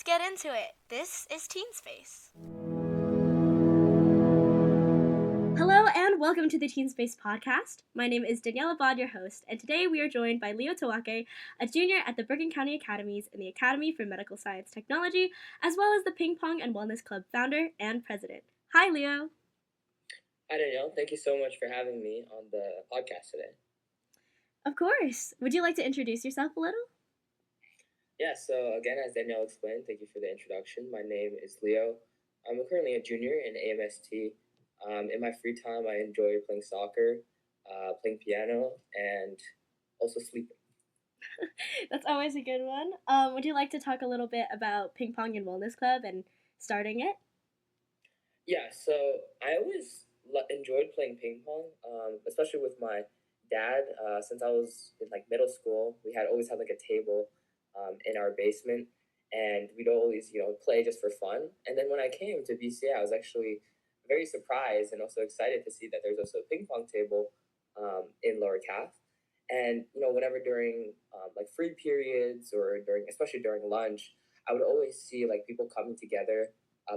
get into it. This is TeenSpace. Hello and welcome to the TeenSpace Podcast. My name is Danielle, your host, and today we are joined by Leo Toake, a junior at the Bergen County Academies in the Academy for Medical Science Technology, as well as the Ping Pong and Wellness Club founder and president. Hi, Leo. Hi, Danielle. Thank you so much for having me on the podcast today. Of course. Would you like to introduce yourself a little? Yeah, so again, as Danielle explained, thank you for the introduction. My name is Leo. I'm currently a junior in AMST. In my free time, I enjoy playing soccer, playing piano, and also sleeping. That's always a good one. Would you like to talk a little bit about Ping Pong and Wellness Club and starting it? Yeah, so I always enjoyed playing ping pong, especially with my dad. Since I was in middle school, we always had a table in our basement, and we'd always play just for fun. And then when I came to BCA, I was actually very surprised and also excited to see that there's also a ping pong table in Lower Calf. And whenever during free periods or especially during lunch, I would always see people coming together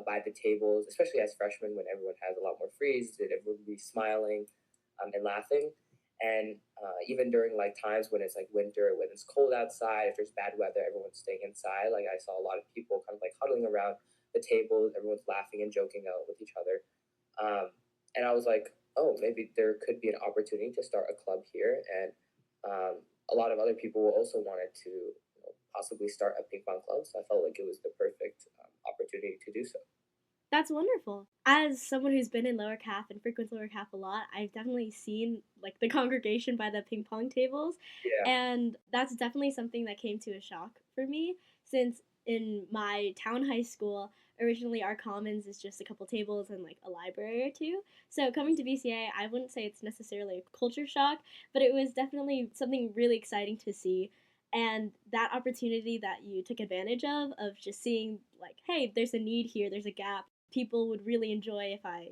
by the tables, especially as freshmen when everyone has a lot more frees, and everyone would be smiling and laughing. And even during times when it's winter, when it's cold outside, if there's bad weather, everyone's staying inside. I saw a lot of people kind of huddling around the table, everyone's laughing and joking out with each other. And I was like, oh, maybe there could be an opportunity to start a club here. And a lot of other people also wanted to possibly start a ping pong club. So I felt like it was the perfect opportunity to do so. That's wonderful. As someone who's been in Lower Calf and frequents Lower Calf a lot, I've definitely seen the congregation by the ping pong tables. Yeah. And that's definitely something that came to a shock for me, since in my town high school, originally our commons is just a couple tables and a library or two. So coming to BCA, I wouldn't say it's necessarily a culture shock, but it was definitely something really exciting to see. And that opportunity that you took advantage of just seeing hey, there's a need here, there's a gap, people would really enjoy if I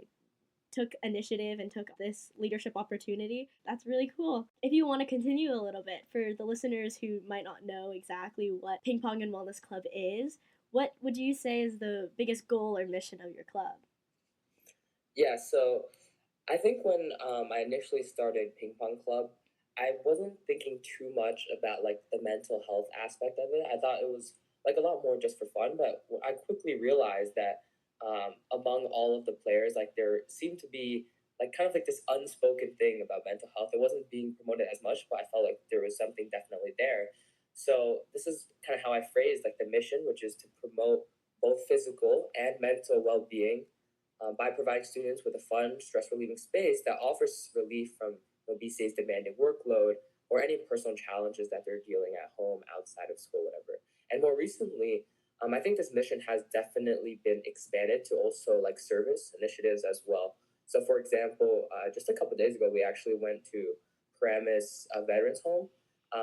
took initiative and took this leadership opportunity. That's really cool. If you want to continue a little bit, for the listeners who might not know exactly what Ping Pong and Wellness Club is, what would you say is the biggest goal or mission of your club? Yeah, so I think when I initially started Ping Pong Club, I wasn't thinking too much about the mental health aspect of it. I thought it was a lot more just for fun, but I quickly realized that among all of the players, there seemed to be kind of this unspoken thing about mental health. It wasn't being promoted as much, but I felt like there was something definitely there. So this is kind of how I phrased the mission, which is to promote both physical and mental well-being by providing students with a fun, stress-relieving space that offers relief from BCA's demanding workload or any personal challenges that they're dealing at home, outside of school, whatever. And more recently, I think this mission has definitely been expanded to also service initiatives as well. So, for example, just a couple of days ago, we actually went to Paramus Veterans Home.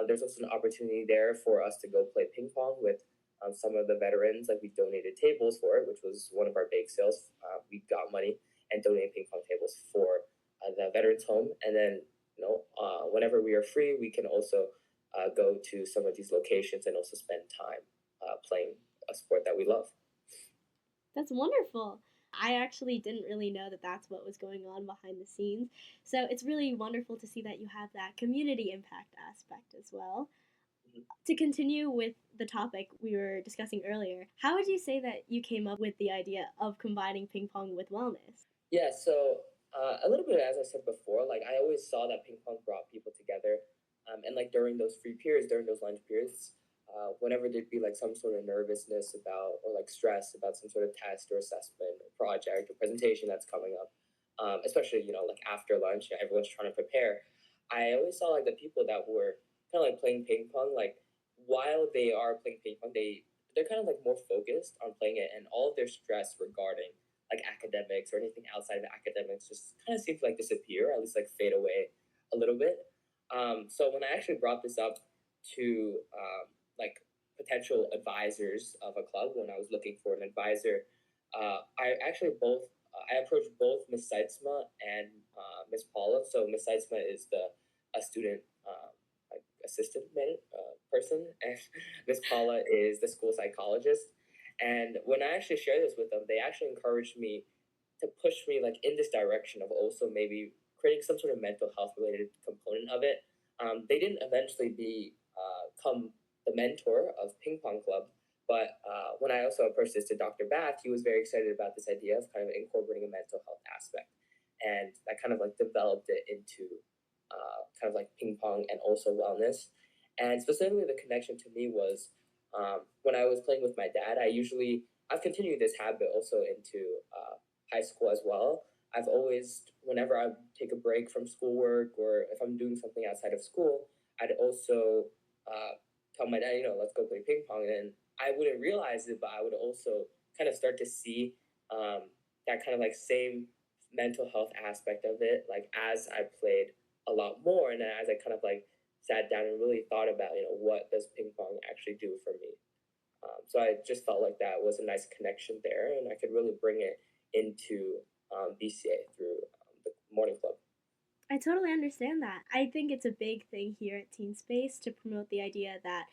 There's also an opportunity there for us to go play ping pong with some of the veterans. We donated tables for it, which was one of our bake sales. We got money and donated ping pong tables for the Veterans Home. And then, whenever we are free, we can also go to some of these locations and also spend time playing a sport that we love. That's wonderful. I actually didn't really know that that's what was going on behind the scenes. So it's really wonderful to see that you have that community impact aspect as well. Mm-hmm. To continue with the topic we were discussing earlier, how would you say that you came up with the idea of combining ping pong with wellness? Yeah, so a little bit, as I said before, I always saw that ping pong brought people together. And during those free periods, during those lunch periods, whenever there'd be some sort of nervousness about or stress about some sort of test or assessment or project or presentation that's coming up, especially after lunch, everyone's trying to prepare. I always saw the people that were kind of playing ping pong, while they are playing ping pong, they're kind of more focused on playing it, and all of their stress regarding academics or anything outside of academics just kind of seemed to disappear, at least fade away a little bit. So when I actually brought this up to potential advisors of a club, when I was looking for an advisor, I approached both Miss Seitzma and Miss Paula. So Miss Seitzma is a student assistant person, and Miss Paula is the school psychologist. And when I actually shared this with them, they actually encouraged me to push me like in this direction of also maybe creating some sort of mental health related component of it. They didn't eventually become the mentor of Ping Pong Club, but when I also approached this to Dr. Bath, he was very excited about this idea of kind of incorporating a mental health aspect, and that kind of like developed it into kind of like ping pong and also wellness. And specifically, the connection to me was when I was playing with my dad. I've continued this habit also into high school as well. I've always, whenever I take a break from schoolwork or if I'm doing something outside of school, I'd also tell my dad, let's go play ping pong. And I wouldn't realize it, but I would also kind of start to see that kind of like same mental health aspect of it, like as I played a lot more, and then as I kind of like sat down and really thought about, what does ping pong actually do for me. So I just felt like that was a nice connection there, and I could really bring it into BCA through the morning club. I totally understand that. I think it's a big thing here at TeenSpace to promote the idea that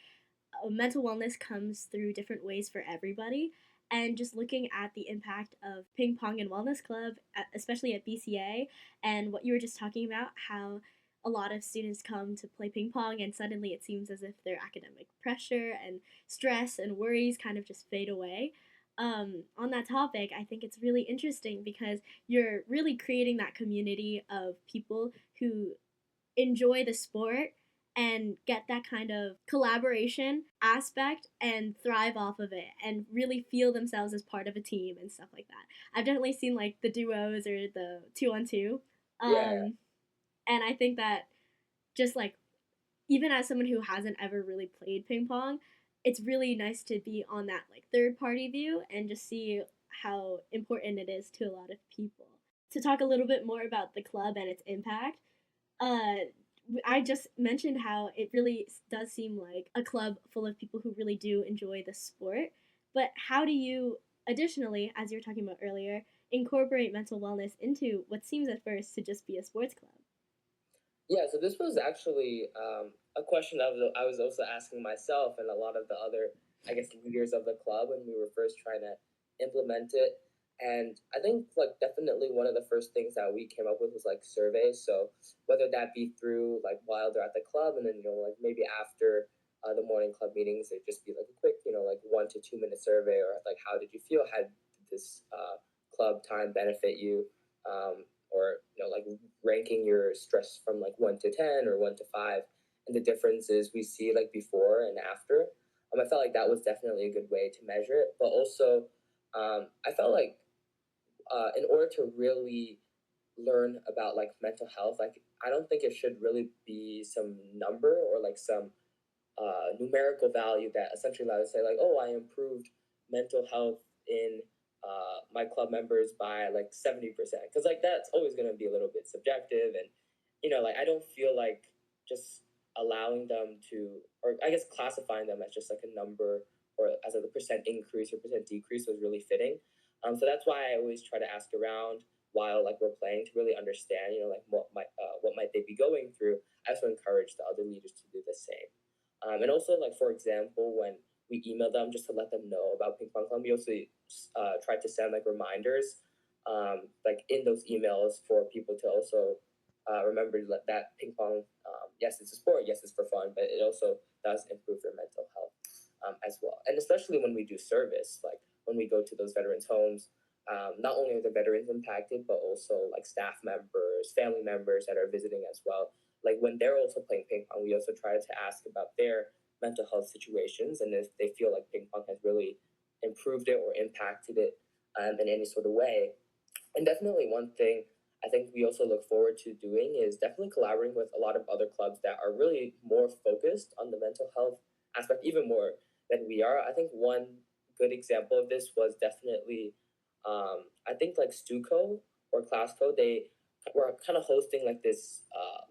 mental wellness comes through different ways for everybody. And just looking at the impact of Ping Pong and Wellness Club, especially at BCA, and what you were just talking about, how a lot of students come to play ping pong and suddenly it seems as if their academic pressure and stress and worries kind of just fade away. On that topic, I think it's really interesting because you're really creating that community of people who enjoy the sport and get that kind of collaboration aspect and thrive off of it and really feel themselves as part of a team and stuff like that. I've definitely seen like the duos or the 2-on-2. Yeah. And I think that just like even as someone who hasn't ever really played ping pong, it's really nice to be on that like third party view and just see how important it is to a lot of people. To talk a little bit more about the club and its impact, uh, I just mentioned how it really does seem like a club full of people who really do enjoy the sport. But how do you, additionally, as you were talking about earlier, incorporate mental wellness into what seems at first to just be a sports club? Yeah, so this was actually a question I was also asking myself and a lot of the other, I guess, leaders of the club when we were first trying to implement it. And I think like definitely one of the first things that we came up with was like surveys. So whether that be through like while they're at the club, and then like maybe after the morning club meetings, it'd just be like a quick like 1 to 2 minute survey, or like how did you feel? How did this club time benefit you? Or like ranking your stress from like 1 to 10 or 1 to 5, and the differences we see like before and after. I felt like that was definitely a good way to measure it, but also I felt like in order to really learn about like mental health, like I don't think it should really be some number or like some numerical value that essentially allows us to say like, oh, I improved mental health in my club members by like 70%, because like that's always going to be a little bit subjective, and like I don't feel like just allowing them to, or I guess classifying them as just like a number or as a percent increase or percent decrease was really fitting. So that's why I always try to ask around while like we're playing to really understand, like what might they be going through. I also encourage the other leaders to do the same. And also, like for example, when we email them just to let them know about Ping Pong Club, we also try to send like reminders, like in those emails for people to also remember that ping pong, yes, it's a sport, yes, it's for fun, but it also does improve your mental health as well. And especially when we do service, like when we go to those veterans' homes, not only are the veterans impacted, but also like staff members, family members that are visiting as well. Like when they're also playing ping pong, we also try to ask about their mental health situations and if they feel like ping pong has really improved it or impacted it in any sort of way. And definitely one thing I think we also look forward to doing is definitely collaborating with a lot of other clubs that are really more focused on the mental health aspect, even more than we are. I think one good example of this was definitely, I think like Stuco or Classco, they were kind of hosting like this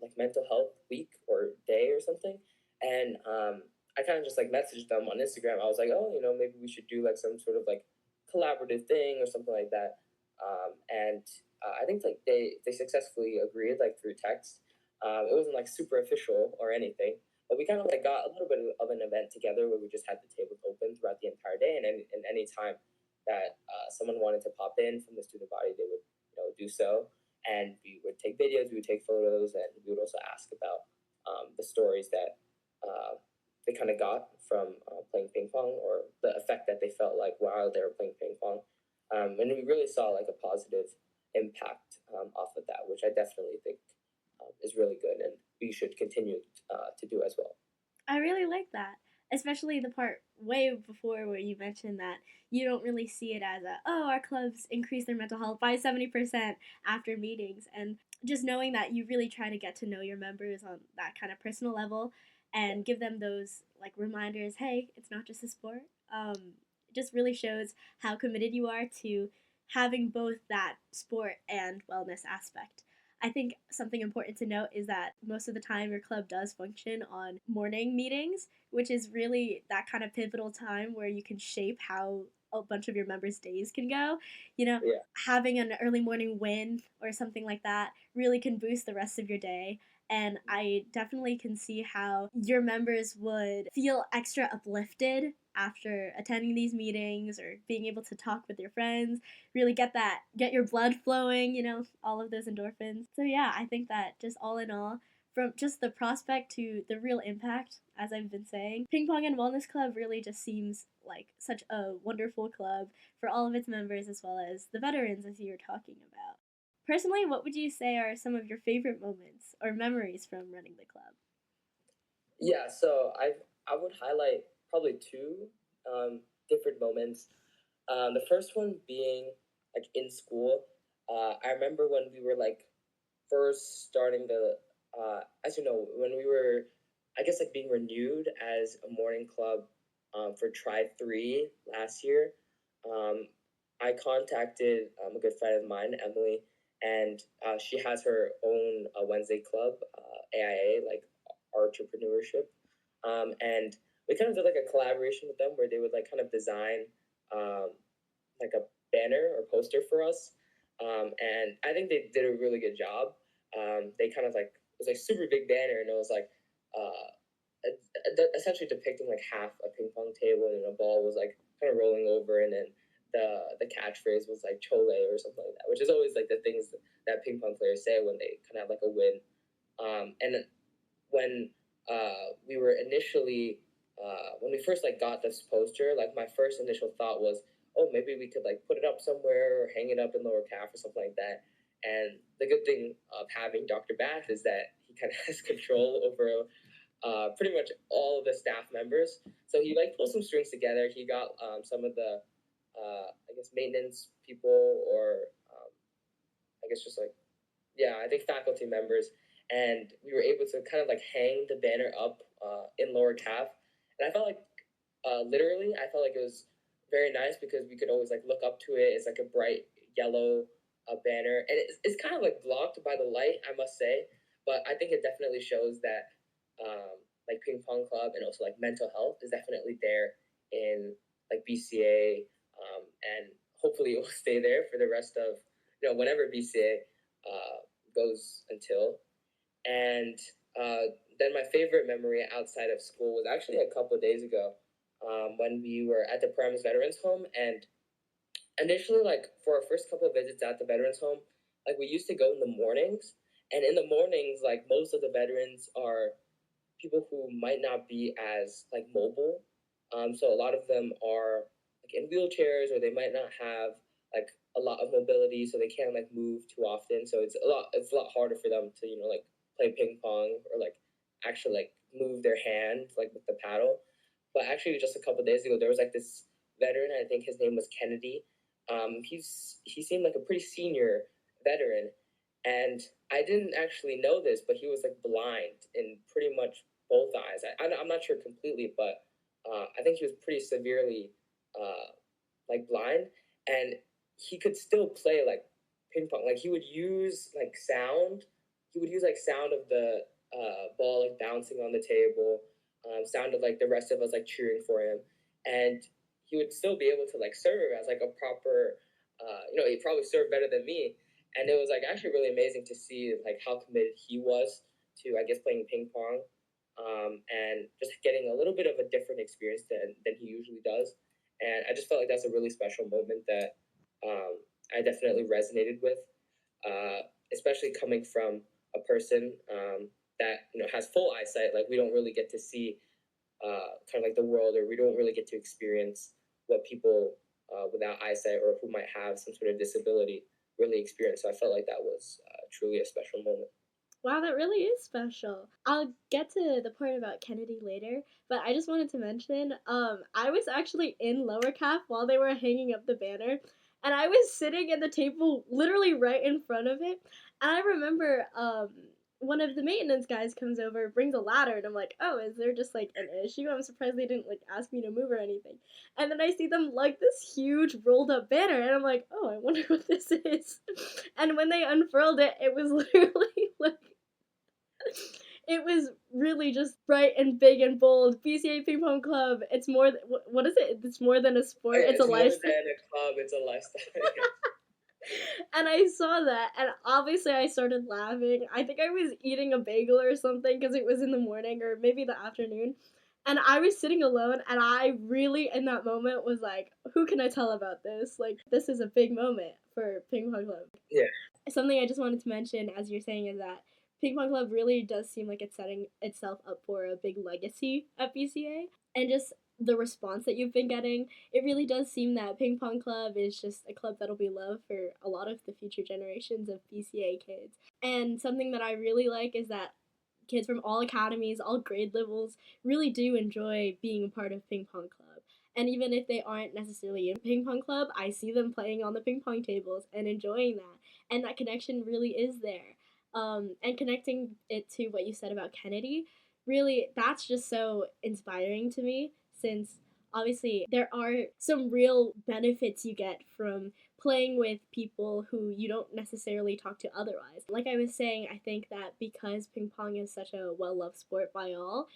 like mental health week or day or something. And I kind of just like messaged them on Instagram. I was like, oh, maybe we should do like some sort of like collaborative thing or something like that. And I think like they successfully agreed like through text. It wasn't like super official or anything, But we kind of like got a little bit of an event together where we just had the tables open throughout the entire day, and any time that someone wanted to pop in from the student body, they would do so, and we would take videos, we would take photos, and we would also ask about the stories that they kind of got from playing ping pong, or the effect that they felt like while they were playing ping pong. And we really saw like a positive impact off of that, which I definitely think is really good, and we should continue to do as well. I really like that, especially the part way before where you mentioned that you don't really see it as our clubs increase their mental health by 70% after meetings. And just knowing that you really try to get to know your members on that kind of personal level and give them those like reminders, hey, it's not just a sport. It just really shows how committed you are to having both that sport and wellness aspect. I think something important to note is that most of the time your club does function on morning meetings, which is really that kind of pivotal time where you can shape how a bunch of your members' days can go. Yeah. Having an early morning win or something like that really can boost the rest of your day. And I definitely can see how your members would feel extra uplifted after attending these meetings or being able to talk with your friends, really get your blood flowing, all of those endorphins. So yeah, I think that just all in all, from just the prospect to the real impact, as I've been saying, Ping Pong and Wellness Club really just seems like such a wonderful club for all of its members as well as the veterans, as you were talking about. Personally, what would you say are some of your favorite moments or memories from running the club? Yeah, so I would highlight probably two different moments. The first one being like in school. I remember when we were like first starting the, as you know, when we were, I guess like being renewed as a morning club for Try 3 last year. Um, I contacted a good friend of mine, Emily, and she has her own Wednesday club, AIA, like entrepreneurship. And we kind of did like a collaboration with them where they would like kind of design um, like a banner or poster for us. And I think they did a really good job. They kind of like, it was like super big banner, and it was like essentially depicting like half a ping pong table, and a ball was like kind of rolling over, and then the catchphrase was like chole or something like that, which is always like the things that ping pong players say when they kind of have like a win. And when we were initially when we first like got this poster, like my first initial thought was, oh, maybe we could like put it up somewhere or hang it up in lower calf or something like that. And the good thing of having Dr. Bath is that he kind of has control over pretty much all of the staff members. So he like pulled some strings together. He got some of the I guess maintenance people, or I guess just like, yeah, I think faculty members, and we were able to kind of like hang the banner up in lower calf, and I felt like literally, I felt like it was very nice because we could always like look up to it. It's like a bright yellow banner, and it's kind of like blocked by the light, I must say, but I think it definitely shows that like ping pong club and also like mental health is definitely there in like BCA, and hopefully it will stay there for the rest of whenever BCA goes until. And then my favorite memory outside of school was actually a couple of days ago, when we were at the Paramus Veterans Home. And initially, like for our first couple of visits at the Veterans Home, like we used to go in the mornings. And in the mornings, like most of the veterans are people who might not be as like mobile. So a lot of them are like in wheelchairs, or they might not have like a lot of mobility, so they can't like move too often. So it's a lot harder for them to like play ping pong, or like actually like move their hand like with the paddle. But actually, just a couple of days ago, there was like this veteran. I think his name was Kennedy. He seemed like a pretty senior veteran, and I didn't actually know this, but he was like blind in pretty much both eyes. I'm not sure completely, but I think he was pretty severely like blind, and he could still play like ping pong. Like he would use like sound. He would use like sound of the ball like bouncing on the table, sound of like the rest of us like cheering for him, and he would still be able to like serve as like a proper. He probably served better than me, and it was like actually really amazing to see like how committed he was to, I guess, playing ping pong. and just getting a little bit of a different experience than he usually does. And I just felt like that's a really special moment that I definitely resonated with, especially coming from a person that has full eyesight. Like we don't really get to see kind of like the world, or we don't really get to experience what people without eyesight or who might have some sort of disability really experience. So I felt like that was truly a special moment. Wow, that really is special. I'll get to the point about Kennedy later, but I just wanted to mention, I was actually in lower cap while they were hanging up the banner, and I was sitting at the table literally right in front of it. And I remember, one of the maintenance guys comes over, brings a ladder, and I'm like, oh, is there just like an issue? I'm surprised they didn't like ask me to move or anything. And then I see them like this huge rolled up banner, and I'm like, oh, I wonder what this is. And when they unfurled it, it was literally like it was really just bright and big and bold. BCA Ping Pong Club. It's more. What is it? It's more than a sport. Yeah, it's a lifestyle. More than a club. It's a lifestyle. And I saw that, and obviously I started laughing. I think I was eating a bagel or something because it was in the morning or maybe the afternoon. And I was sitting alone, and I really, in that moment, was like, who can I tell about this? Like, this is a big moment for Ping Pong Club. Yeah. Something I just wanted to mention, as you're saying, is that Ping Pong Club really does seem like it's setting itself up for a big legacy at BCA. And just the response that you've been getting, it really does seem that Ping Pong Club is just a club that'll be loved for a lot of the future generations of BCA kids. And something that I really like is that kids from all academies, all grade levels, really do enjoy being a part of Ping Pong Club. And even if they aren't necessarily in Ping Pong Club, I see them playing on the ping pong tables and enjoying that. And that connection really is there. And connecting it to what you said about Kennedy, really, that's just so inspiring to me, since obviously there are some real benefits you get from playing with people who you don't necessarily talk to otherwise. Like I was saying, I think that because ping pong is such a well loved sport by all,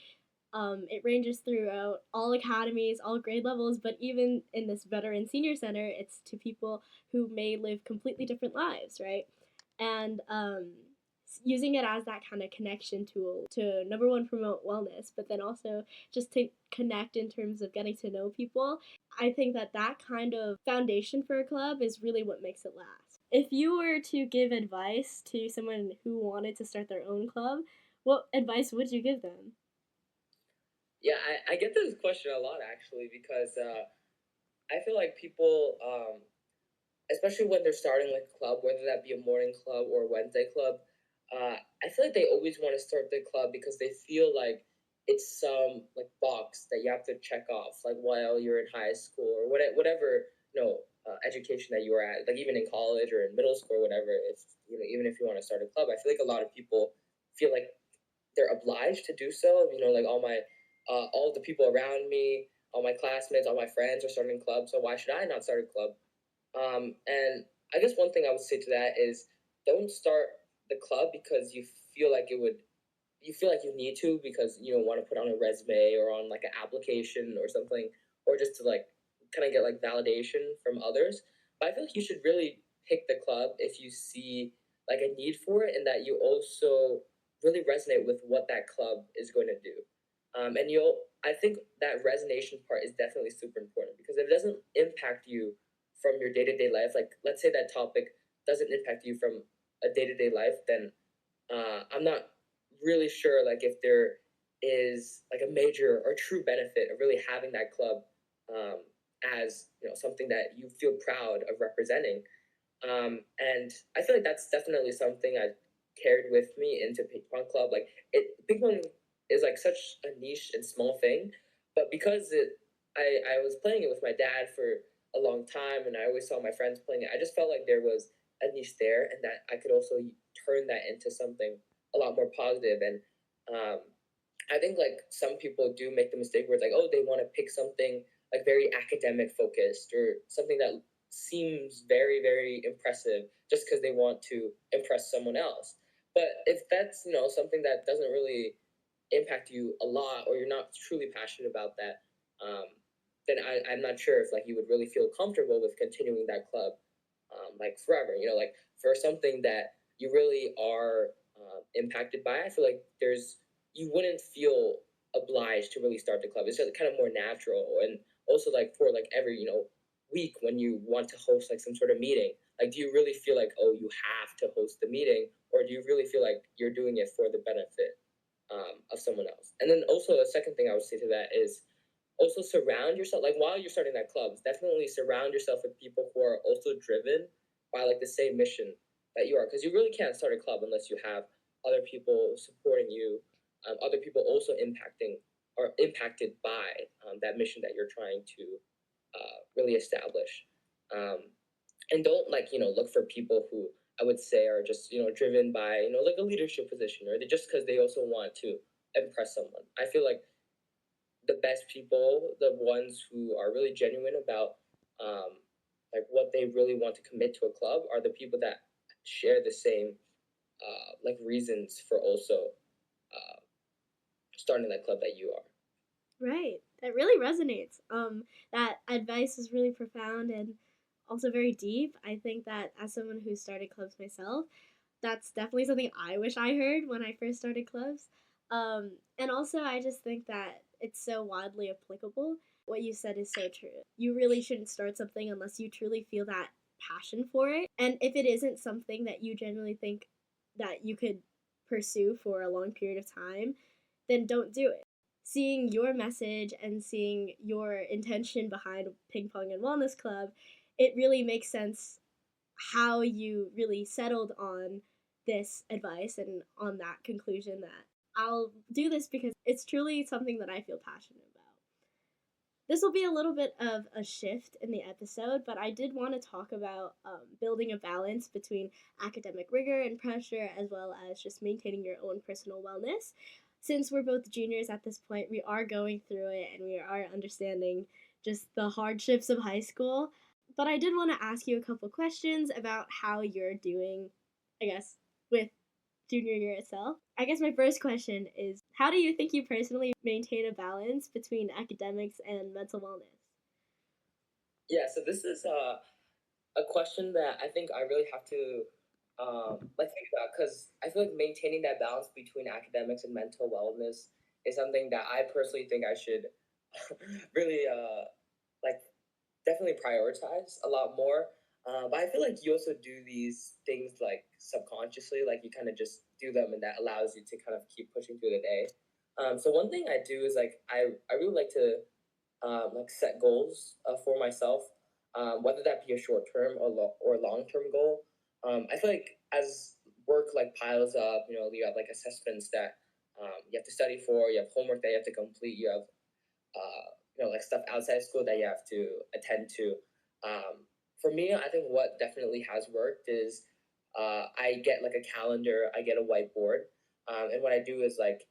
it ranges throughout all academies, all grade levels, but even in this veteran senior center, it's to people who may live completely different lives, right? And using it as that kind of connection tool to, number one, promote wellness, but then also just to connect in terms of getting to know people. I think that that kind of foundation for a club is really what makes it last. If you were to give advice to someone who wanted to start their own club, what advice would you give them? Yeah, I get this question a lot actually, because I feel like people, especially when they're starting like a club, whether that be a morning club or a Wednesday club, I feel like they always want to start their club because they feel like it's some like box that you have to check off, like while you're in high school or whatever education that you are at, like even in college or in middle school or whatever. If even if you want to start a club, I feel like a lot of people feel like they're obliged to do so. Like all the people around me, all my classmates, all my friends are starting clubs, so why should I not start a club? And I guess one thing I would say to that is don't start the club because you feel like you need to, because you don't want to put on a resume or on like an application or something, or just to like kind of get like validation from others. But I feel like you should really pick the club if you see like a need for it, and that you also really resonate with what that club is going to do. And I think that resonation part is definitely super important, because if it doesn't impact you from your day-to-day life, like let's say that topic doesn't impact you from a day-to-day life, then I'm not really sure like if there is like a major or true benefit of really having that club um, as something that you feel proud of representing. And I feel like that's definitely something I carried with me into ping pong club. Like ping pong is like such a niche and small thing, but because I was playing it with my dad for a long time, and I always saw my friends playing it. I just felt like there was a niche there, and that I could also turn that into something a lot more positive. And I think like some people do make the mistake where it's like, oh, they want to pick something like very academic focused or something that seems very, very impressive just because they want to impress someone else. But if that's something that doesn't really impact you a lot, or you're not truly passionate about that, then I'm not sure if like you would really feel comfortable with continuing that club like forever. Like for something that you really are impacted by, I feel like there's you wouldn't feel obliged to really start the club. It's just kind of more natural. And also like for like every, week when you want to host like some sort of meeting, like do you really feel like, oh, you have to host the meeting, or do you really feel like you're doing it for the benefit of someone else? And then also the second thing I would say to that is also surround yourself, like while you're starting that club, definitely surround yourself with people who are also driven by like the same mission that you are, because you really can't start a club unless you have other people supporting you, other people also impacted by that mission that you're trying to really establish. Um, and don't like look for people who I would say are just driven by like a leadership position, or they just because they also want to impress someone. I feel like the best people, the ones who are really genuine about like what they really want to commit to a club, are the people that share the same like reasons for also uh, starting that club that you are. Right. That really resonates. That advice is really profound and also very deep. I think that as someone who started clubs myself, that's definitely something I wish I heard when I first started clubs. And also, I just think that it's so widely applicable. What you said is so true. You really shouldn't start something unless you truly feel that passion for it. And if it isn't something that you genuinely think that you could pursue for a long period of time, then don't do it. Seeing your message and seeing your intention behind Ping Pong and Wellness Club, it really makes sense how you really settled on this advice and on that conclusion that I'll do this because it's truly something that I feel passionate about. This will be a little bit of a shift in the episode, but I did want to talk about building a balance between academic rigor and pressure, as well as just maintaining your own personal wellness. Since we're both juniors at this point, we are going through it and we are understanding just the hardships of high school. But I did want to ask you a couple questions about how you're doing, I guess, with junior year itself. I guess my first question is, how do you think you personally maintain a balance between academics and mental wellness? Yeah, so this is a question that I think I really have to like think about, because I feel like maintaining that balance between academics and mental wellness is something that I personally think I should really like definitely prioritize a lot more. But I feel like you also do these things like subconsciously, like you kind of just do them, and that allows you to kind of keep pushing through the day. So one thing I do is like I really like to like set goals for myself, whether that be a short term or long term goal. I feel like as work like piles up, you have like assessments that you have to study for, you have homework that you have to complete, you have like stuff outside school that you have to attend to. For me, I think what definitely has worked is I get like a calendar, I get a whiteboard, and what I do is like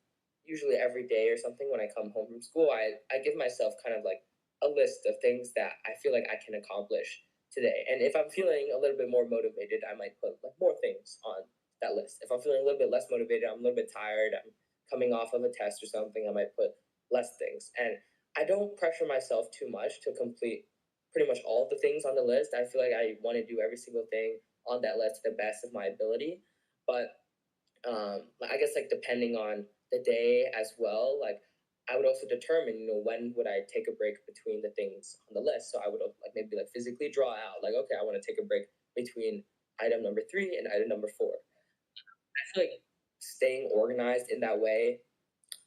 usually every day or something when I come home from school, I give myself kind of like a list of things that I feel like I can accomplish today. And if I'm feeling a little bit more motivated, I might put like more things on that list. If I'm feeling a little bit less motivated, I'm a little bit tired, I'm coming off of a test or something, I might put less things. And I don't pressure myself too much to complete pretty much all of the things on the list. I feel like I want to do every single thing on that list to the best of my ability. But I guess like depending on the day as well, like I would also determine, when would I take a break between the things on the list. So I would like maybe like physically draw out, like, okay, I want to take a break between item number 3 and item number 4. I feel like staying organized in that way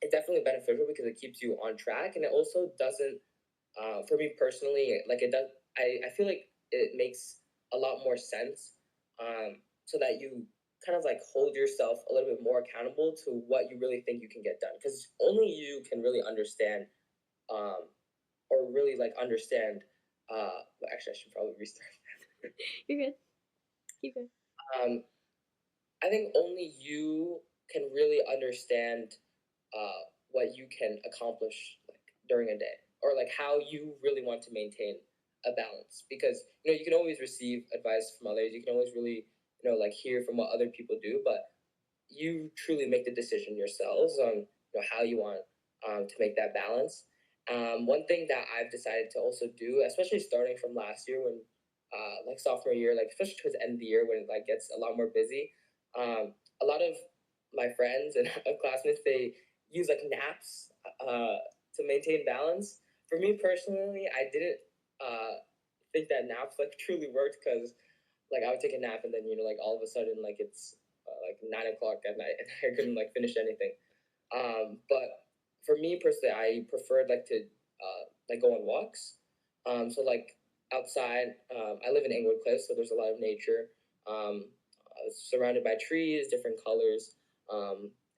is definitely beneficial because it keeps you on track, and it also doesn't for me personally, like it does, I feel like it makes a lot more sense, so that you kind of like hold yourself a little bit more accountable to what you really think you can get done, because only you can really understand, um, or really like understand. Well, actually, I should probably restart. You're good. Keep going. Um, I think only you can really understand what you can accomplish like during a day, or like how you really want to maintain a balance, because you can always receive advice from others, you can always really like hear from what other people do, but you truly make the decision yourselves on how you want to make that balance. One thing that I've decided to also do, especially starting from last year when like sophomore year, like especially towards the end of the year when it like gets a lot more busy, a lot of my friends and classmates, use like naps to maintain balance. For me personally, I didn't think that naps like truly worked because like I would take a nap and then like all of a sudden like it's like 9 o'clock at night and I couldn't like finish anything. But for me personally, I preferred like to like go on walks. So like outside, I live in Inglewood Cliffs, so there's a lot of nature. Surrounded by trees, different colors.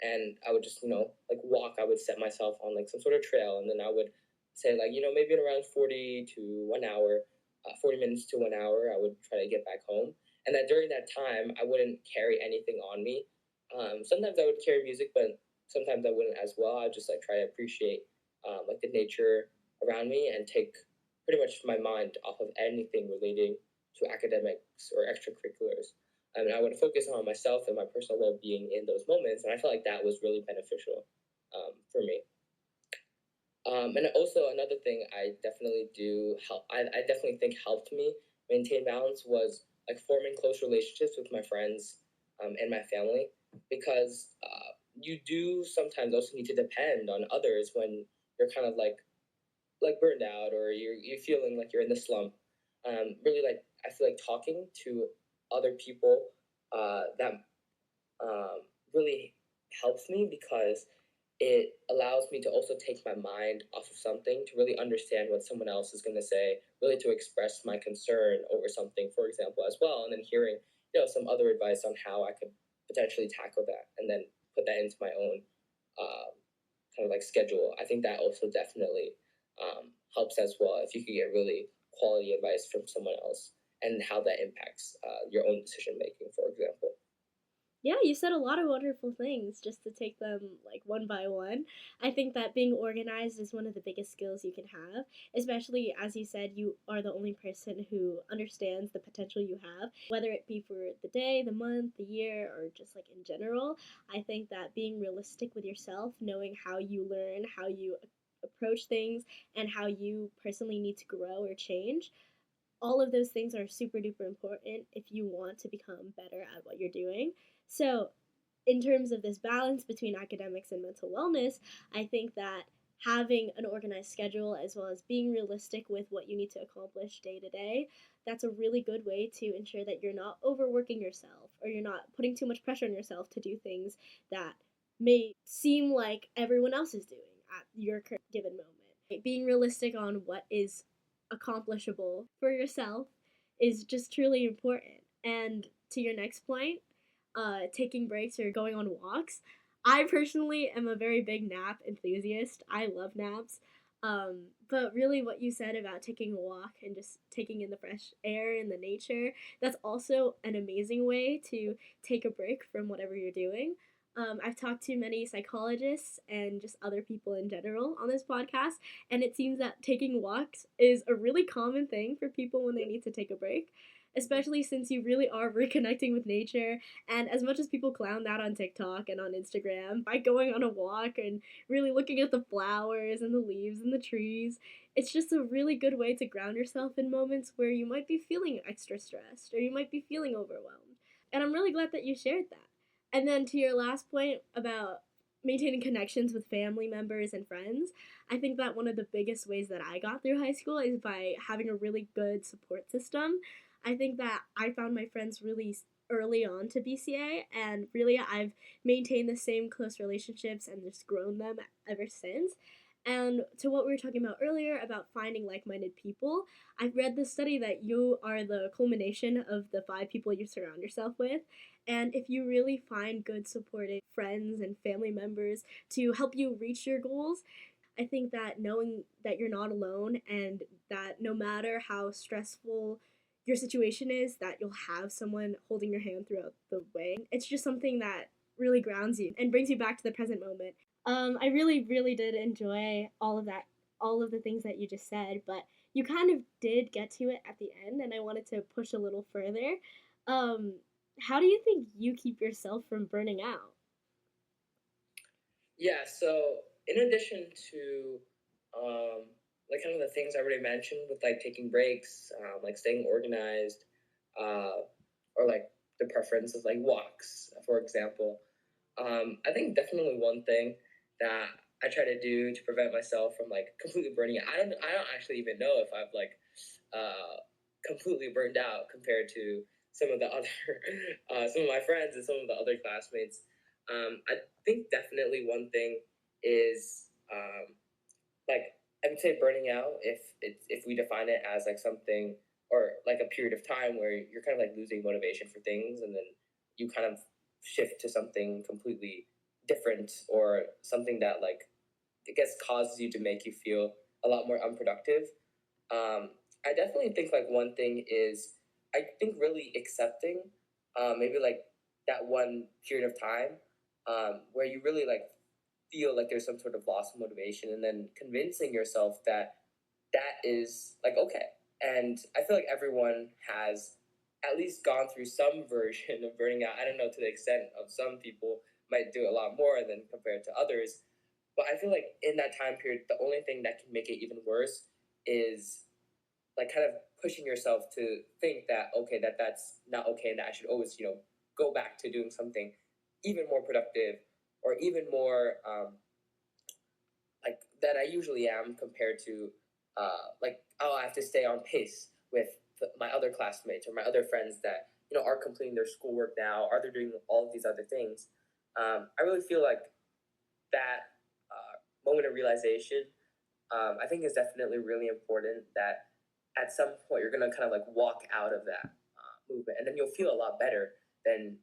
And I would just like walk. I would set myself on like some sort of trail, and then I would say like maybe in around 40 minutes to 1 hour, I would try to get back home. And that during that time, I wouldn't carry anything on me. Sometimes I would carry music, but sometimes I wouldn't as well. I just like try to appreciate like the nature around me and take pretty much my mind off of anything relating to academics or extracurriculars. I mean, I would focus on myself and my personal well-being in those moments, and I felt like that was really beneficial for me. And also another thing I definitely do help. I definitely think helped me maintain balance was like forming close relationships with my friends and my family, because you do sometimes also need to depend on others when you're kind of like burned out or you're feeling like you're in the slump. Really, like I feel like talking to other people that really helps me because it allows me to also take my mind off of something to really understand what someone else is going to say, really to express my concern over something, for example, as well, and then hearing some other advice on how I could potentially tackle that, and then put that into my own uh, kind of like schedule. I think that also definitely helps as well if you could get really quality advice from someone else and how that impacts your own decision making, for example. Yeah, you said a lot of wonderful things just to take them like one by one. I think that being organized is one of the biggest skills you can have, especially as you said, you are the only person who understands the potential you have, whether it be for the day, the month, the year, or just like in general. I think that being realistic with yourself, knowing how you learn, how you approach things, and how you personally need to grow or change, all of those things are super duper important if you want to become better at what you're doing. So, in terms of this balance between academics and mental wellness, I think that having an organized schedule as well as being realistic with what you need to accomplish day to day, that's a really good way to ensure that you're not overworking yourself or you're not putting too much pressure on yourself to do things that may seem like everyone else is doing at your given moment. Being realistic on what is accomplishable for yourself is just truly important. And to your next point, taking breaks or going on walks. I personally am a very big nap enthusiast. I love naps. But really, what you said about taking a walk and just taking in the fresh air and the nature, that's also an amazing way to take a break from whatever you're doing. I've talked to many psychologists and just other people in general on this podcast, and it seems that taking walks is a really common thing for people when they need to take a break, especially since you really are reconnecting with nature. And as much as people clown that on TikTok and on Instagram, by going on a walk and really looking at the flowers and the leaves and the trees, it's just a really good way to ground yourself in moments where you might be feeling extra stressed or you might be feeling overwhelmed. And I'm really glad that you shared that. And then to your last point about maintaining connections with family members and friends, I think that one of the biggest ways that I got through high school is by having a really good support system. I think that I found my friends really early on to BCA, and really I've maintained the same close relationships and just grown them ever since. And to what we were talking about earlier about finding like minded people, I've read the study that you are the culmination of the 5 people you surround yourself with. And if you really find good, supportive friends and family members to help you reach your goals, I think that knowing that you're not alone and that no matter how stressful your situation is, that you'll have someone holding your hand throughout the way. It's just something that really grounds you and brings you back to the present moment. I really, really did enjoy all of that, all of the things that you just said, but you kind of did get to it at the end, and I wanted to push a little further. Um, how do you think you keep yourself from burning out? Yeah, so in addition to like kind of the things I already mentioned with like taking breaks, like staying organized, uh, or like the preference of like walks, for example, I think definitely one thing that I try to do to prevent myself from like completely burning out. I don't actually even know if I've like completely burned out compared to some of the other some of my friends and some of the other classmates. I think definitely one thing is like I would say burning out if we define it as like something or like a period of time where you're kind of like losing motivation for things and then you kind of shift to something completely different or something that like I guess causes you to make you feel a lot more unproductive. I definitely think like one thing is I think really accepting maybe like that one period of time where you really like feel like there's some sort of loss of motivation and then convincing yourself that that is like okay. And I feel like everyone has at least gone through some version of burning out. I don't know to the extent of some people might do a lot more than compared to others. But I feel like in that time period, the only thing that can make it even worse is like kind of pushing yourself to think that okay, that's not okay, and that I should always go back to doing something even more productive or even more like that I usually am compared to like oh I have to stay on pace with my other classmates or my other friends that are completing their schoolwork now, are they doing all of these other things. I really feel like that moment of realization I think is definitely really important that at some point you're gonna kind of like walk out of that movement, and then you'll feel a lot better than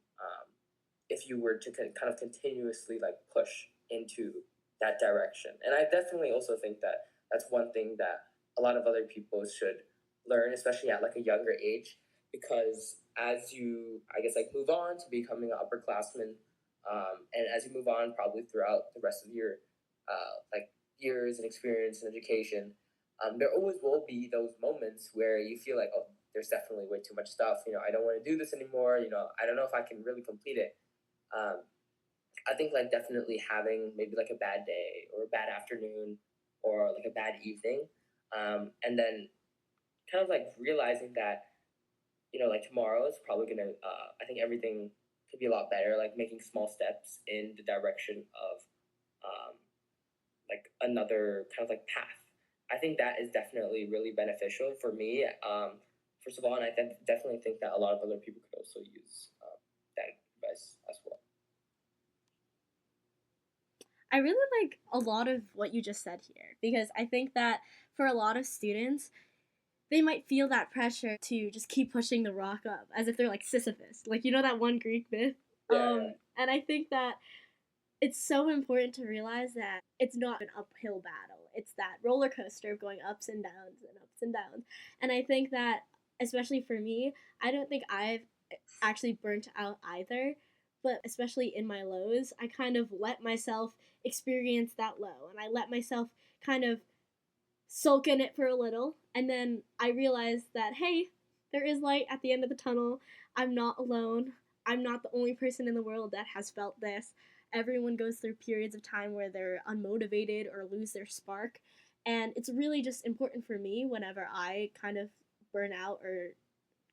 if you were to kind of continuously like push into that direction. And I definitely also think that that's one thing that a lot of other people should learn, especially at like a younger age, because as you, I guess, like move on to becoming an upperclassman, and as you move on probably throughout the rest of your like years and experience and education, there always will be those moments where you feel like, oh, there's definitely way too much stuff. I don't want to do this anymore. I don't know if I can really complete it. Um, I think like definitely having maybe like a bad day or a bad afternoon or like a bad evening, and then kind of like realizing that like tomorrow is probably gonna. I think everything could be a lot better. Like making small steps in the direction of um, like another kind of like path. I think that is definitely really beneficial for me. First of all, and I definitely think that a lot of other people could also use that advice as well. I really like a lot of what you just said here because I think that for a lot of students, they might feel that pressure to just keep pushing the rock up as if they're like Sisyphus. Like, that one Greek myth? Yeah, And I think that it's so important to realize that it's not an uphill battle. It's that roller coaster of going ups and downs and ups and downs. And I think that, especially for me, I don't think I've actually burnt out either. But especially in my lows, I kind of let myself experience that low. And I let myself kind of sulk in it for a little. And then I realized that, hey, there is light at the end of the tunnel. I'm not alone. I'm not the only person in the world that has felt this. Everyone goes through periods of time where they're unmotivated or lose their spark. And it's really just important for me whenever I kind of burn out or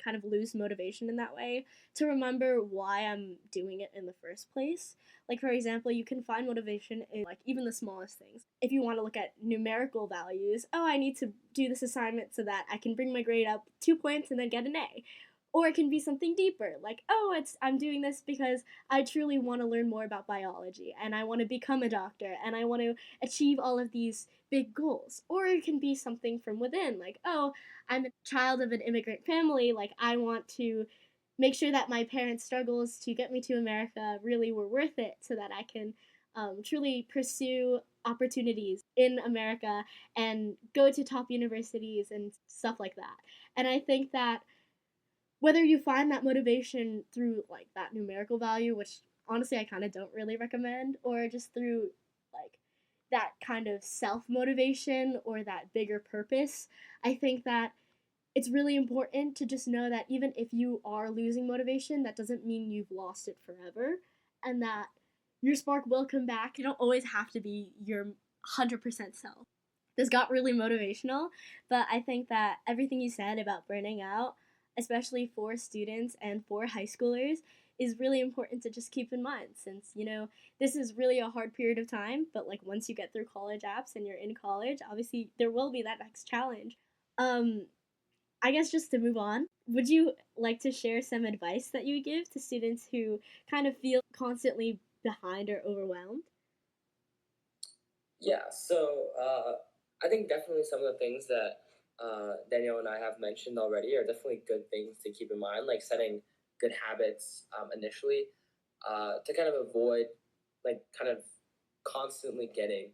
kind of lose motivation in that way to remember why I'm doing it in the first place. Like, for example, you can find motivation in like even the smallest things. If you want to look at numerical values, oh, I need to do this assignment so that I can bring my grade up 2 points and then get an A. Or it can be something deeper, like, oh, I'm doing this because I truly want to learn more about biology and I want to become a doctor and I want to achieve all of these big goals. Or it can be something from within, like, oh, I'm a child of an immigrant family, like, I want to make sure that my parents' struggles to get me to America really were worth it so that I can truly pursue opportunities in America and go to top universities and stuff like that. And I think that whether you find that motivation through like that numerical value, which honestly I kind of don't really recommend, or just through like that kind of self motivation or that bigger purpose, I think that it's really important to just know that even if you are losing motivation, that doesn't mean you've lost it forever, and that your spark will come back. You don't always have to be your 100% self. This got really motivational, but I think that everything you said about burning out, especially for students and for high schoolers, is really important to just keep in mind, since, this is really a hard period of time, but like once you get through college apps and you're in college, obviously there will be that next challenge. Um, I guess just to move on, would you like to share some advice that you give to students who kind of feel constantly behind or overwhelmed? Yeah, so I think definitely some of the things that Danielle and I have mentioned already are definitely good things to keep in mind, like setting good habits initially to kind of avoid like kind of constantly getting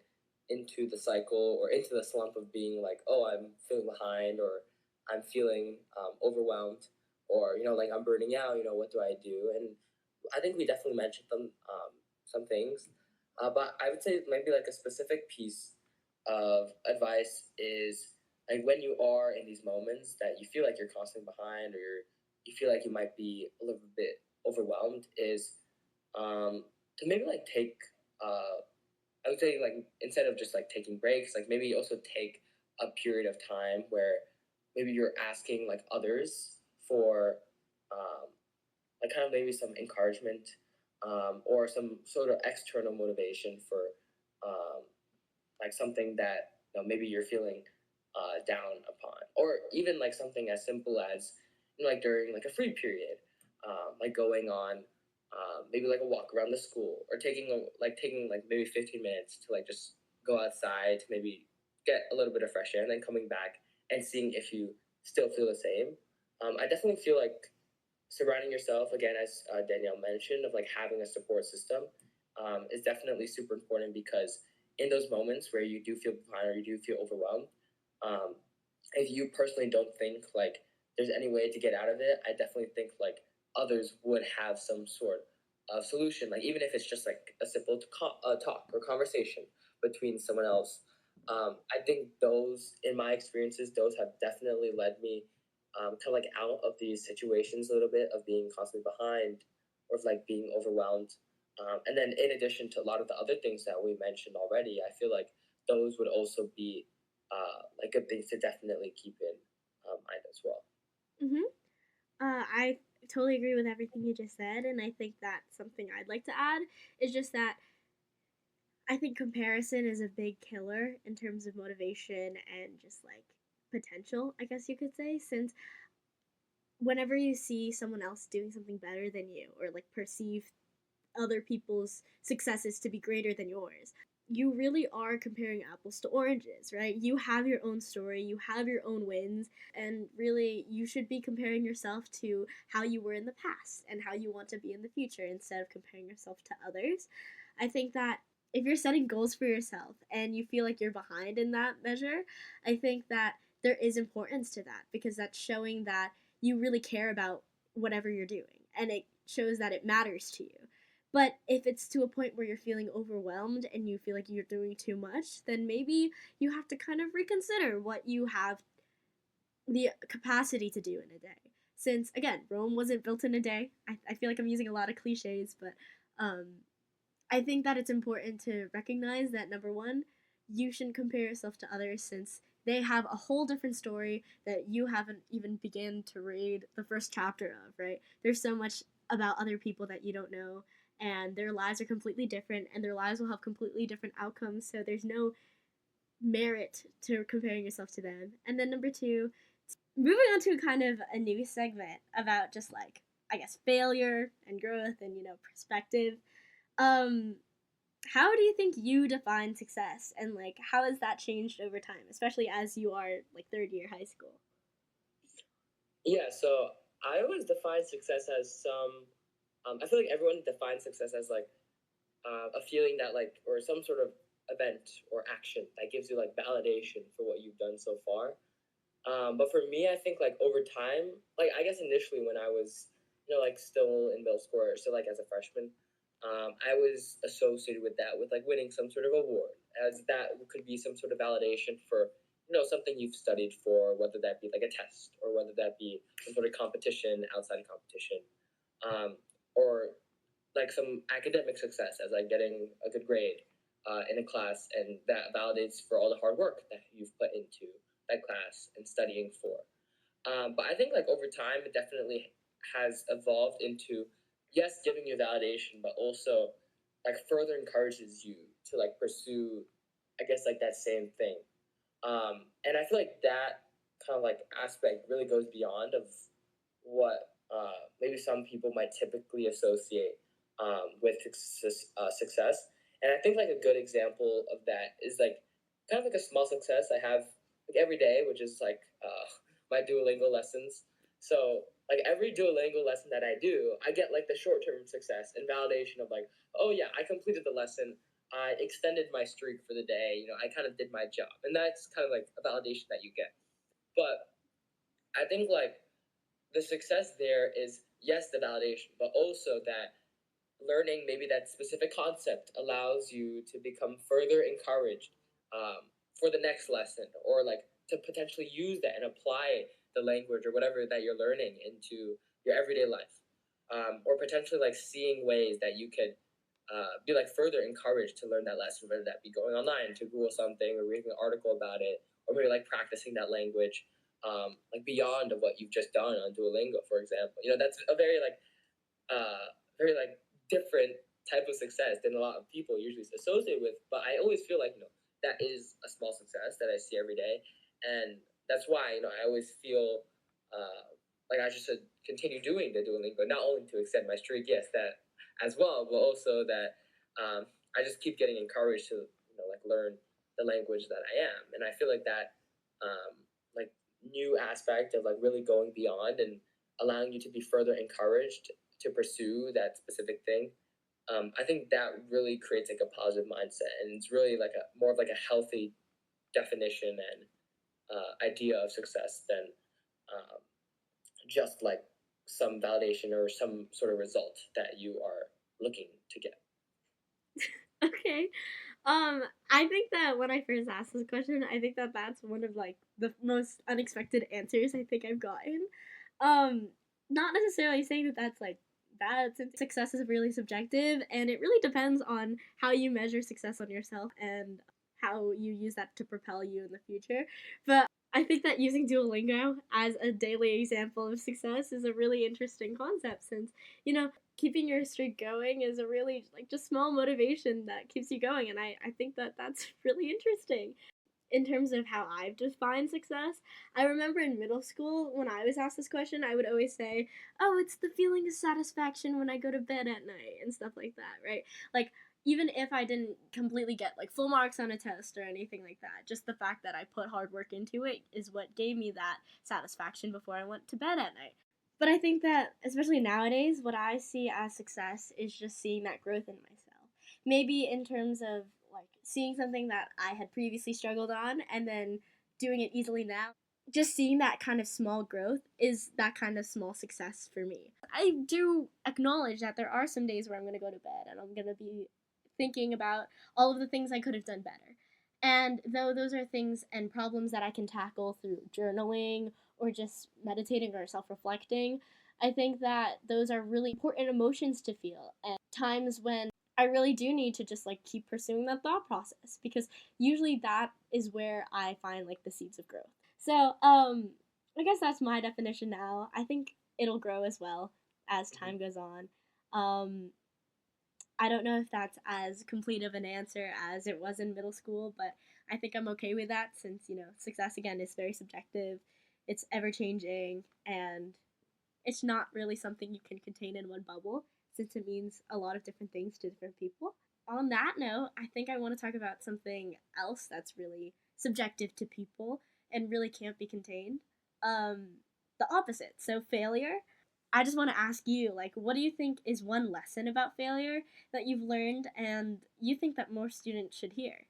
into the cycle or into the slump of being like, oh, I'm feeling behind or I'm feeling overwhelmed or, like I'm burning out, what do I do? And I think we definitely mentioned some things but I would say maybe like a specific piece of advice is like when you are in these moments that you feel like you're constantly behind or you feel like you might be a little bit overwhelmed is to maybe like take I would say like instead of just like taking breaks, like maybe also take a period of time where maybe you're asking like others for um, like kind of maybe some encouragement or some sort of external motivation for um, like something that maybe you're feeling down upon, or even like something as simple as like during like a free period, like going on maybe like a walk around the school or taking like maybe 15 minutes to like just go outside to maybe get a little bit of fresh air and then coming back and seeing if you still feel the same. I definitely feel like surrounding yourself again as Danielle mentioned of like having a support system is definitely super important because in those moments where you do feel behind or you do feel overwhelmed um, if you personally don't think like there's any way to get out of it, I definitely think like others would have some sort of solution, like even if it's just like a simple talk or conversation between someone else. I think those in my experiences those have definitely led me kind of like out of these situations a little bit of being constantly behind or of like being overwhelmed. And then in addition to a lot of the other things that we mentioned already, I feel like those would also be like good things to definitely keep in mind as well. Mm-hmm. I totally agree with everything you just said, and I think that something I'd like to add is just that I think comparison is a big killer in terms of motivation and just like potential, I guess you could say, since whenever you see someone else doing something better than you or like perceive other people's successes to be greater than yours, you really are comparing apples to oranges, right? You have your own story, you have your own wins, and really you should be comparing yourself to how you were in the past and how you want to be in the future instead of comparing yourself to others. I think that if you're setting goals for yourself and you feel like you're behind in that measure, I think that there is importance to that because that's showing that you really care about whatever you're doing and it shows that it matters to you. But if it's to a point where you're feeling overwhelmed and you feel like you're doing too much, then maybe you have to kind of reconsider what you have the capacity to do in a day. Since, again, Rome wasn't built in a day. I feel like I'm using a lot of cliches, but um, I think that it's important to recognize that number one, you shouldn't compare yourself to others since they have a whole different story that you haven't even begun to read the first chapter of, right? There's so much about other people that you don't know, and their lives are completely different, and their lives will have completely different outcomes, so there's no merit to comparing yourself to them. And then number two, moving on to kind of a new segment about just like, I guess, failure and growth and, perspective. Um, how do you think you define success and like how has that changed over time, especially as you are like third year high school? Yeah, so I always define success as some. I feel like everyone defines success as like a feeling that like or some sort of event or action that gives you like validation for what you've done so far. But for me, I think like over time, like I guess initially when I was, like still in middle school or still like as a freshman, I was associated with that with like winning some sort of award, as that could be some sort of validation for something you've studied for, whether that be like a test or whether that be some sort of competition, outside competition, um, or like some academic success as like getting a good grade in a class, and that validates for all the hard work that you've put into that class and studying for. But I think like over time, it definitely has evolved into yes, giving you validation, but also like further encourages you to like pursue, I guess, like that same thing. And I feel like that kind of like aspect really goes beyond of what maybe some people might typically associate with success. And I think like a good example of that is like kind of like a small success I have like every day, which is like my Duolingo lessons. So like every Duolingo lesson that I do, I get like the short term success and validation of like, oh yeah, I completed the lesson. I extended my streak for the day. I kind of did my job, and that's kind of like a validation that you get. But I think like the success there is yes, the validation, but also that learning maybe that specific concept allows you to become further encouraged for the next lesson, or like to potentially use that and apply the language or whatever that you're learning into your everyday life, or potentially like seeing ways that you could be like further encouraged to learn that lesson, whether that be going online to Google something or reading an article about it, or maybe like practicing that language, like beyond of what you've just done on Duolingo, for example. That's a very like different type of success than a lot of people usually associate with. But I always feel like that is a small success that I see every day, and that's why I always feel like I should continue doing the Duolingo, not only to extend my streak, yes, that as well, but also that I just keep getting encouraged to like learn the language that I am, and I feel like that like new aspect of like really going beyond and allowing you to be further encouraged to pursue that specific thing. I think that really creates like a positive mindset, and it's really like a more of like a healthy definition and idea of success than um, just like some validation or some sort of result that you are looking to get. Okay. I think that when I first asked this question, I think that that's one of like the most unexpected answers I think I've gotten. Um, Not necessarily saying that that's like bad, since success is really subjective, and it really depends on how you measure success on yourself and how you use that to propel you in the future. But I think that using Duolingo as a daily example of success is a really interesting concept, since keeping your streak going is a really like just small motivation that keeps you going, and I think that that's really interesting. In terms of how I've defined success, I remember in middle school when I was asked this question, I would always say, oh, it's the feeling of satisfaction when I go to bed at night and stuff like that, right? Like, even if I didn't completely get like full marks on a test or anything like that, just the fact that I put hard work into it is what gave me that satisfaction before I went to bed at night. But I think that, especially nowadays, what I see as success is just seeing that growth in myself. Maybe in terms of like seeing something that I had previously struggled on and then doing it easily now. Just seeing that kind of small growth is that kind of small success for me. I do acknowledge that there are some days where I'm going to go to bed and I'm going to be thinking about all of the things I could have done better. And though those are things and problems that I can tackle through journaling or just meditating or self reflecting, I think that those are really important emotions to feel, and times when I really do need to just like keep pursuing that thought process, because usually that is where I find like the seeds of growth. So, I guess that's my definition now. I think it'll grow as well as Mm-hmm. time goes on. Um, I don't know if that's as complete of an answer as it was in middle school, but I think I'm okay with that, since, success again is very subjective, it's ever changing, and it's not really something you can contain in one bubble, since it means a lot of different things to different people. On that note, I think I want to talk about something else that's really subjective to people and really can't be contained. Um, the opposite. So, failure. I just want to ask you, like, what do you think is one lesson about failure that you've learned and you think that more students should hear?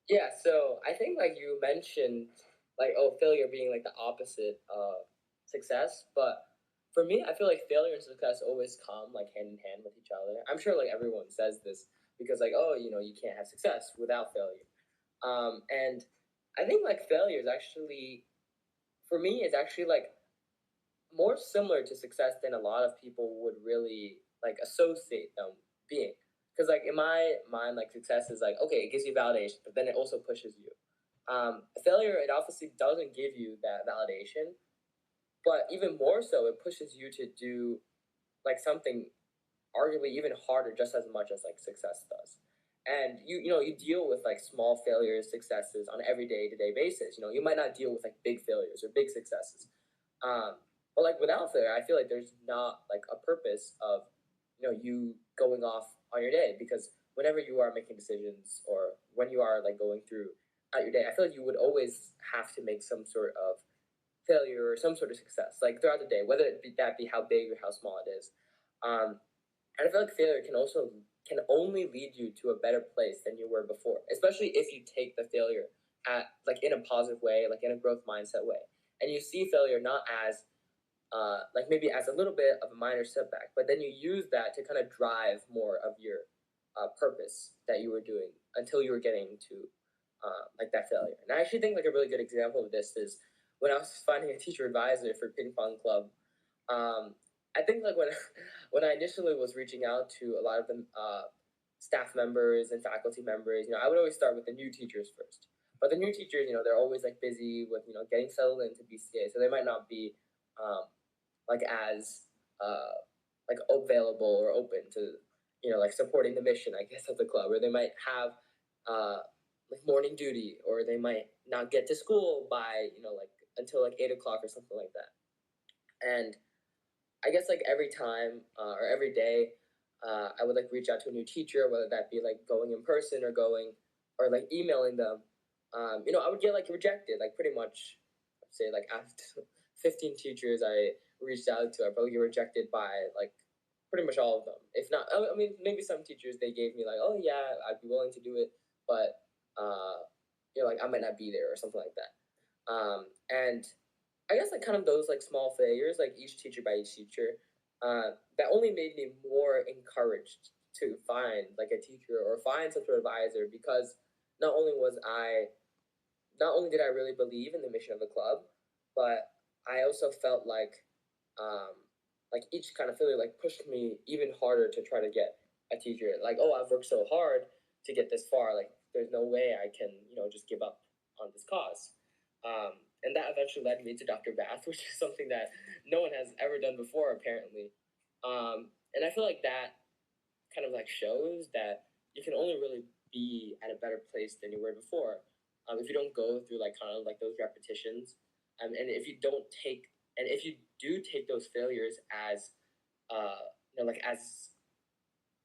Yeah, so I think like you mentioned, like, oh, failure being like the opposite of success, but for me, I feel like failure and success always come like hand in hand with each other. I'm sure like everyone says this because like, oh, you can't have success without failure. And I think like failure is actually, for me, is actually like more similar to success than a lot of people would really like associate them being. Because like in my mind, like success is like, okay, it gives you validation, but then it also pushes you. Failure, it obviously doesn't give you that validation, but even more so, it pushes you to do like something arguably even harder just as much as like success does. And you deal with like small failures, successes on every day to day basis. You might not deal with like big failures or big successes. But like without failure, I feel like there's not like a purpose of you going off on your day, because whenever you are making decisions or when you are like going through at your day, I feel like you would always have to make some sort of failure or some sort of success like throughout the day, whether that be how big or how small it is. Um, and I feel like failure can only lead you to a better place than you were before, especially if you take the failure at like in a positive way, like in a growth mindset way, and you see failure not as like maybe as a little bit of a minor setback, but then you use that to kind of drive more of your purpose that you were doing until you were getting to like that failure. And I actually think like a really good example of this is when I was finding a teacher advisor for ping pong club. I think like when when I initially was reaching out to a lot of the staff members and faculty members, I would always start with the new teachers first. But the new teachers, they're always like busy with getting settled into BCA, so they might not be um, like as like available or open to like supporting the mission, I guess, of the club, or they might have like morning duty, or they might not get to school by like until like 8 o'clock or something like that. And I guess like every time or every day, I would like reach out to a new teacher, whether that be like going in person or going or like emailing them. I would get like rejected, like pretty much, I'd say like after 15 teachers I reached out to, I probably get rejected by like pretty much all of them. If not, I mean, maybe some teachers they gave me like, oh yeah, I'd be willing to do it, but like I might not be there or something like that. And I guess like kind of those like small failures, like each teacher by each teacher, that only made me more encouraged to find like a teacher or find some sort of advisor, because not only was I, not only did I really believe in the mission of the club, but I also felt like each kind of failure like pushed me even harder to try to get a teacher. Like, oh, I've worked so hard to get this far. Like, there's no way I can just give up on this cause. And that eventually led me to Dr. Bath, which is something that no one has ever done before, apparently. And I feel like that kind of like shows that you can only really be at a better place than you were before, if you don't go through like kind of like those repetitions, and if you don't take, and if you do take those failures as like as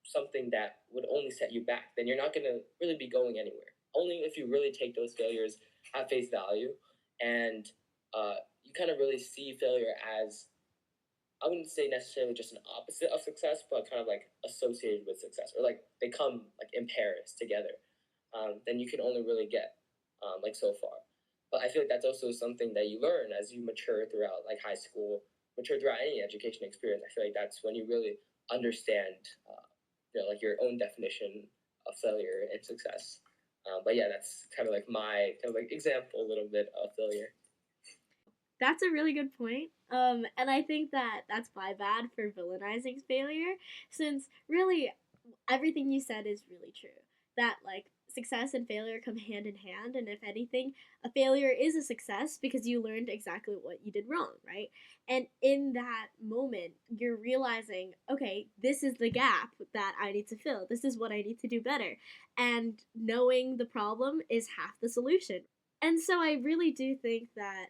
something that would only set you back, then you're not going to really be going anywhere. Only if you really take those failures at face value, and you kind of really see failure as, I wouldn't say necessarily just an opposite of success, but kind of like associated with success, or like they come like in pairs together, then you can only really get like so far. But I feel like that's also something that you learn as you mature throughout like high school, mature throughout any education experience. I feel like that's when you really understand, like your own definition of failure and success. But yeah, that's kind of like my kind of like example a little bit of failure. That's a really good point. And I think that that's my bad for villainizing failure, since really everything you said is really true. That like success and failure come hand in hand, and if anything, a failure is a success because you learned exactly what you did wrong, right? And in that moment, you're realizing, okay, this is the gap that I need to fill. This is what I need to do better. And knowing the problem is half the solution. And so I really do think that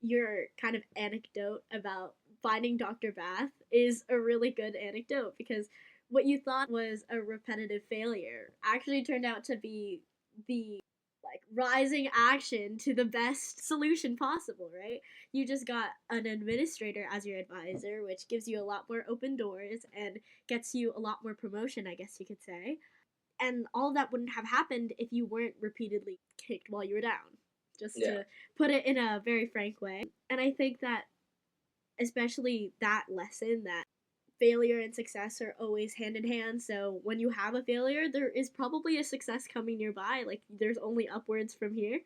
your kind of anecdote about finding Dr. Bath is a really good anecdote, because what you thought was a repetitive failure actually turned out to be the like rising action to the best solution possible, right? You just got an administrator as your advisor, which gives you a lot more open doors and gets you a lot more promotion, I guess you could say. And all of that wouldn't have happened if you weren't repeatedly kicked while you were down, just to put it in a very frank way. And I think that especially that lesson, that failure and success are always hand in hand. So when you have a failure, there is probably a success coming nearby. Like there's only upwards from here.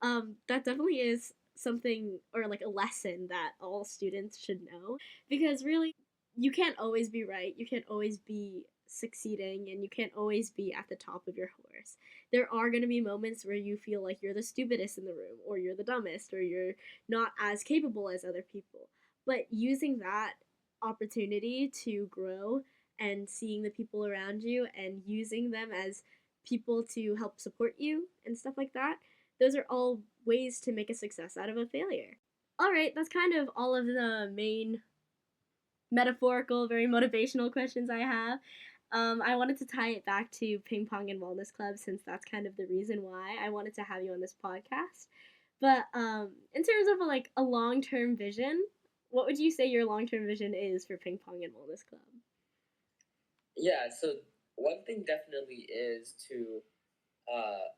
That definitely is something, or like a lesson that all students should know, because really you can't always be right. You can't always be succeeding, and you can't always be at the top of your horse. There are going to be moments where you feel like you're the stupidest in the room, or you're the dumbest, or you're not as capable as other people. But using that opportunity to grow and seeing the people around you and using them as people to help support you and stuff like that. Those are all ways to make a success out of a failure. All right, that's kind of all of the main metaphorical, very motivational questions I have. I wanted to tie it back to Ping Pong and Wellness Club since that's kind of the reason why I wanted to have you on this podcast. But in terms of a long term vision, what would you say your long term vision is for Ping Pong and Wellness Club? Yeah, so one thing definitely is to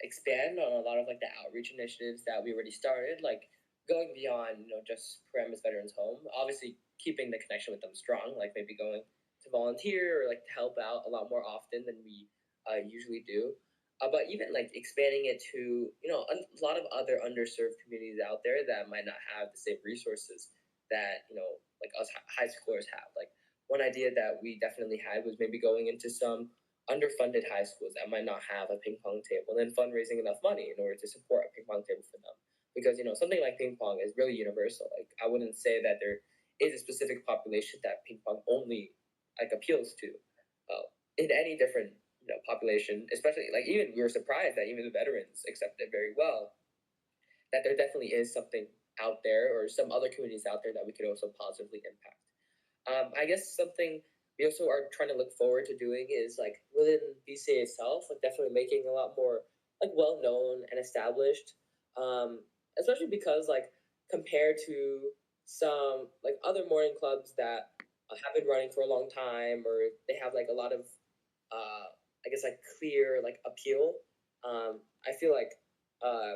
expand on a lot of like the outreach initiatives that we already started, like going beyond just Paramus Veterans Home. Obviously, keeping the connection with them strong, like maybe going to volunteer or like to help out a lot more often than we usually do. But even like expanding it to a lot of other underserved communities out there that might not have the same resources that like us high schoolers have. Like one idea that we definitely had was maybe going into some underfunded high schools that might not have a ping pong table and then fundraising enough money in order to support a ping pong table for them. Because something like ping pong is really universal. Like I wouldn't say that there is a specific population that ping pong only like appeals to. In any different population, especially like even we were surprised that even the veterans accept it very well. That there definitely is something out there or some other communities out there that we could also positively impact. I guess something we also are trying to look forward to doing is like within BCA itself, like definitely making a lot more like well known and established, especially because like compared to some like other morning clubs that have been running for a long time or they have like a lot of I guess like clear like appeal. I feel like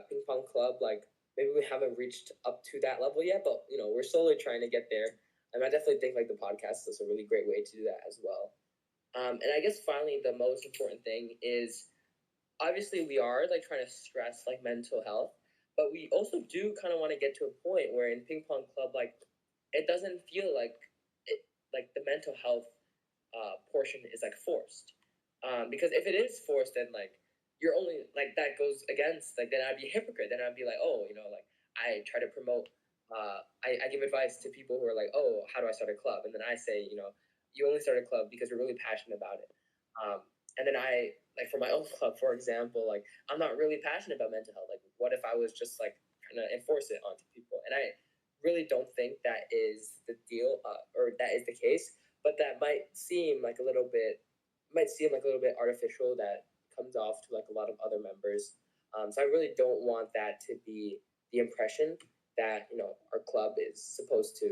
ping pong club like maybe we haven't reached up to that level yet, but we're slowly trying to get there. And I definitely think like the podcast is a really great way to do that as well. And I guess finally, the most important thing is obviously we are like trying to stress like mental health, but we also do kind of want to get to a point where in ping pong club, like it doesn't feel like it, like the mental health portion is like forced. Because if it is forced, then like you're only like that goes against like then I'd be a hypocrite. Then I'd be like, oh, like I try to promote I give advice to people who are like, oh, how do I start a club? And then I say, you only start a club because you're really passionate about it. And then I, like for my own club, for example, like I'm not really passionate about mental health. Like, what if I was just like trying to enforce it onto people? And I really don't think that is the deal, or that is the case. But that might seem like a little bit artificial. That comes off to like a lot of other members. So I really don't want that to be the impression that our club is supposed to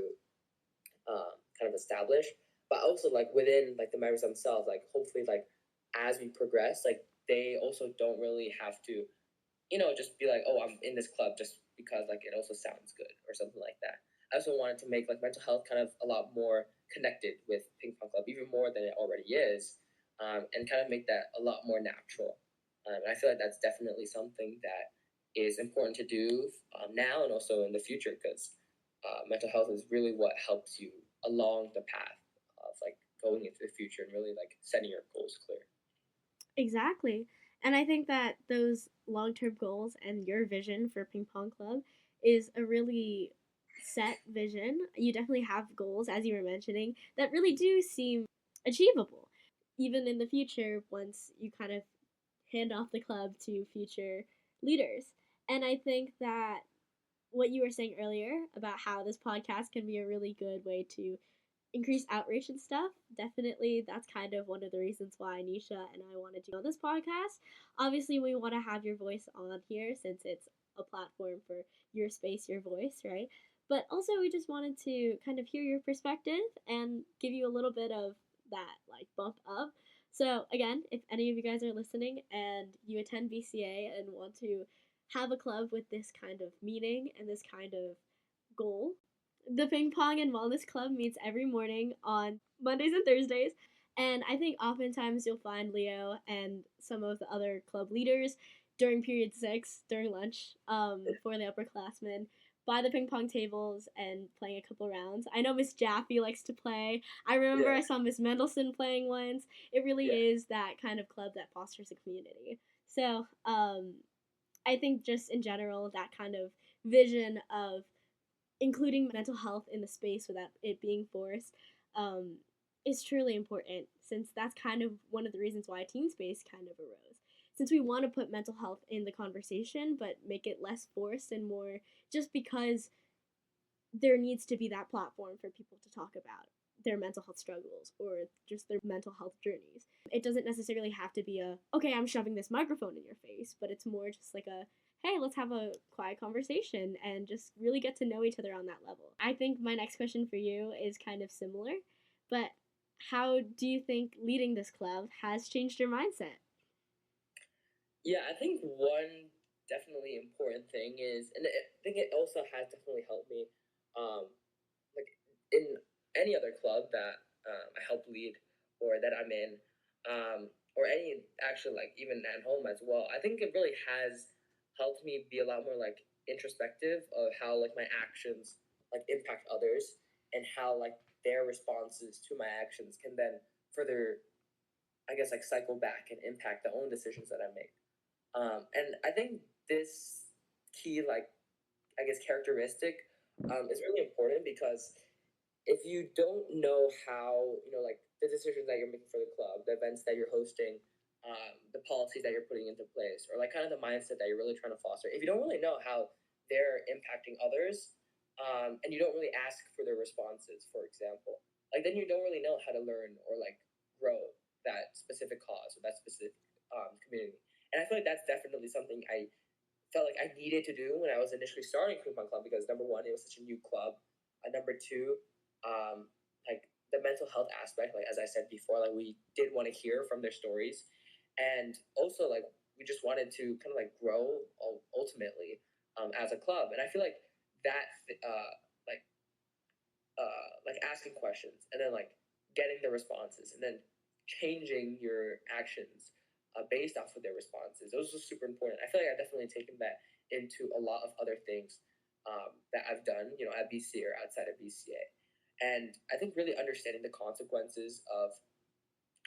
kind of establish, but also like within like the members themselves, like hopefully like as we progress, like they also don't really have to just be like, oh, I'm in this club just because like it also sounds good or something like that. I also wanted to make like mental health kind of a lot more connected with ping pong club, even more than it already is, and kind of make that a lot more natural. And I feel like that's definitely something that is important to do now and also in the future because mental health is really what helps you along the path of like going into the future and really like setting your goals clear. Exactly. And I think that those long term goals and your vision for Ping Pong Club is a really set vision. You definitely have goals, as you were mentioning, that really do seem achievable, even in the future once you kind of hand off the club to future leaders. And I think that what you were saying earlier about how this podcast can be a really good way to increase outreach and stuff, definitely that's kind of one of the reasons why Anisha and I wanted to go on this podcast. Obviously, we want to have your voice on here since it's a platform for your space, your voice, right? But also, we just wanted to kind of hear your perspective and give you a little bit of that like bump up. So, again, if any of you guys are listening and you attend BCA and want to have a club with this kind of meaning and this kind of goal, the Ping Pong and Wellness Club meets every morning on Mondays and Thursdays. And I think oftentimes you'll find Leo and some of the other club leaders during period 6, during lunch, for the upperclassmen, by the ping pong tables and playing a couple rounds. I know Miss Jaffe likes to play. I remember I saw Miss Mendelson playing once. It really is that kind of club that fosters a community. So I think just in general, that kind of vision of including mental health in the space without it being forced um, is truly important, since that's kind of one of the reasons why TeenSpace kind of arose. Since we want to put mental health in the conversation, but make it less forced and more just because there needs to be that platform for people to talk about their mental health struggles or just their mental health journeys. It doesn't necessarily have to be a, okay, I'm shoving this microphone in your face, but it's more just like a, hey, let's have a quiet conversation and just really get to know each other on that level. I think my next question for you is kind of similar, but how do you think leading this club has changed your mindset? Yeah, I think one definitely important thing is, and I think it also has definitely helped me, um, like in any other club that I help lead or that I'm in, or any actually like even at home as well. I think it really has helped me be a lot more like introspective of how like my actions like impact others and how like their responses to my actions can then further, I guess, like cycle back and impact the own decisions that I make. And I think this key, like, I guess, characteristic is really important because if you don't know how, like the decisions that you're making for the club, the events that you're hosting, the policies that you're putting into place, or like kind of the mindset that you're really trying to foster, if you don't really know how they're impacting others, and you don't really ask for their responses, for example, like then you don't really know how to learn or like grow that specific cause or that specific community. And I feel like that's definitely something I felt like I needed to do when I was initially starting Ping Pong Club because number one, it was such a new club. Number two, like the mental health aspect, like as I said before, like we did want to hear from their stories, and also like we just wanted to kind of like grow ultimately as a club. And I feel like that like like asking questions and then like getting the responses and then changing your actions based off of their responses. Those are super important. I feel like I've definitely taken that into a lot of other things that I've done, at BCA or outside of BCA. And I think really understanding the consequences of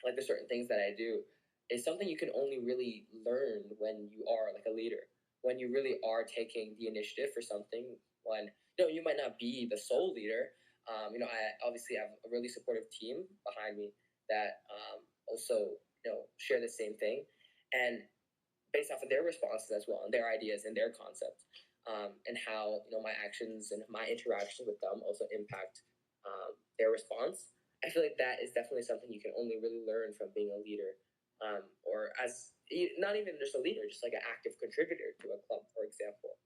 like the certain things that I do is something you can only really learn when you are like a leader, when you really are taking the initiative for something. When you might not be the sole leader. I obviously have a really supportive team behind me that also share the same thing, and based off of their responses as well and their ideas and their concepts, and how my actions and my interactions with them also impact their response. I feel like that is definitely something you can only really learn from being a leader, or as not even just a leader, just like an active contributor to a club, for example.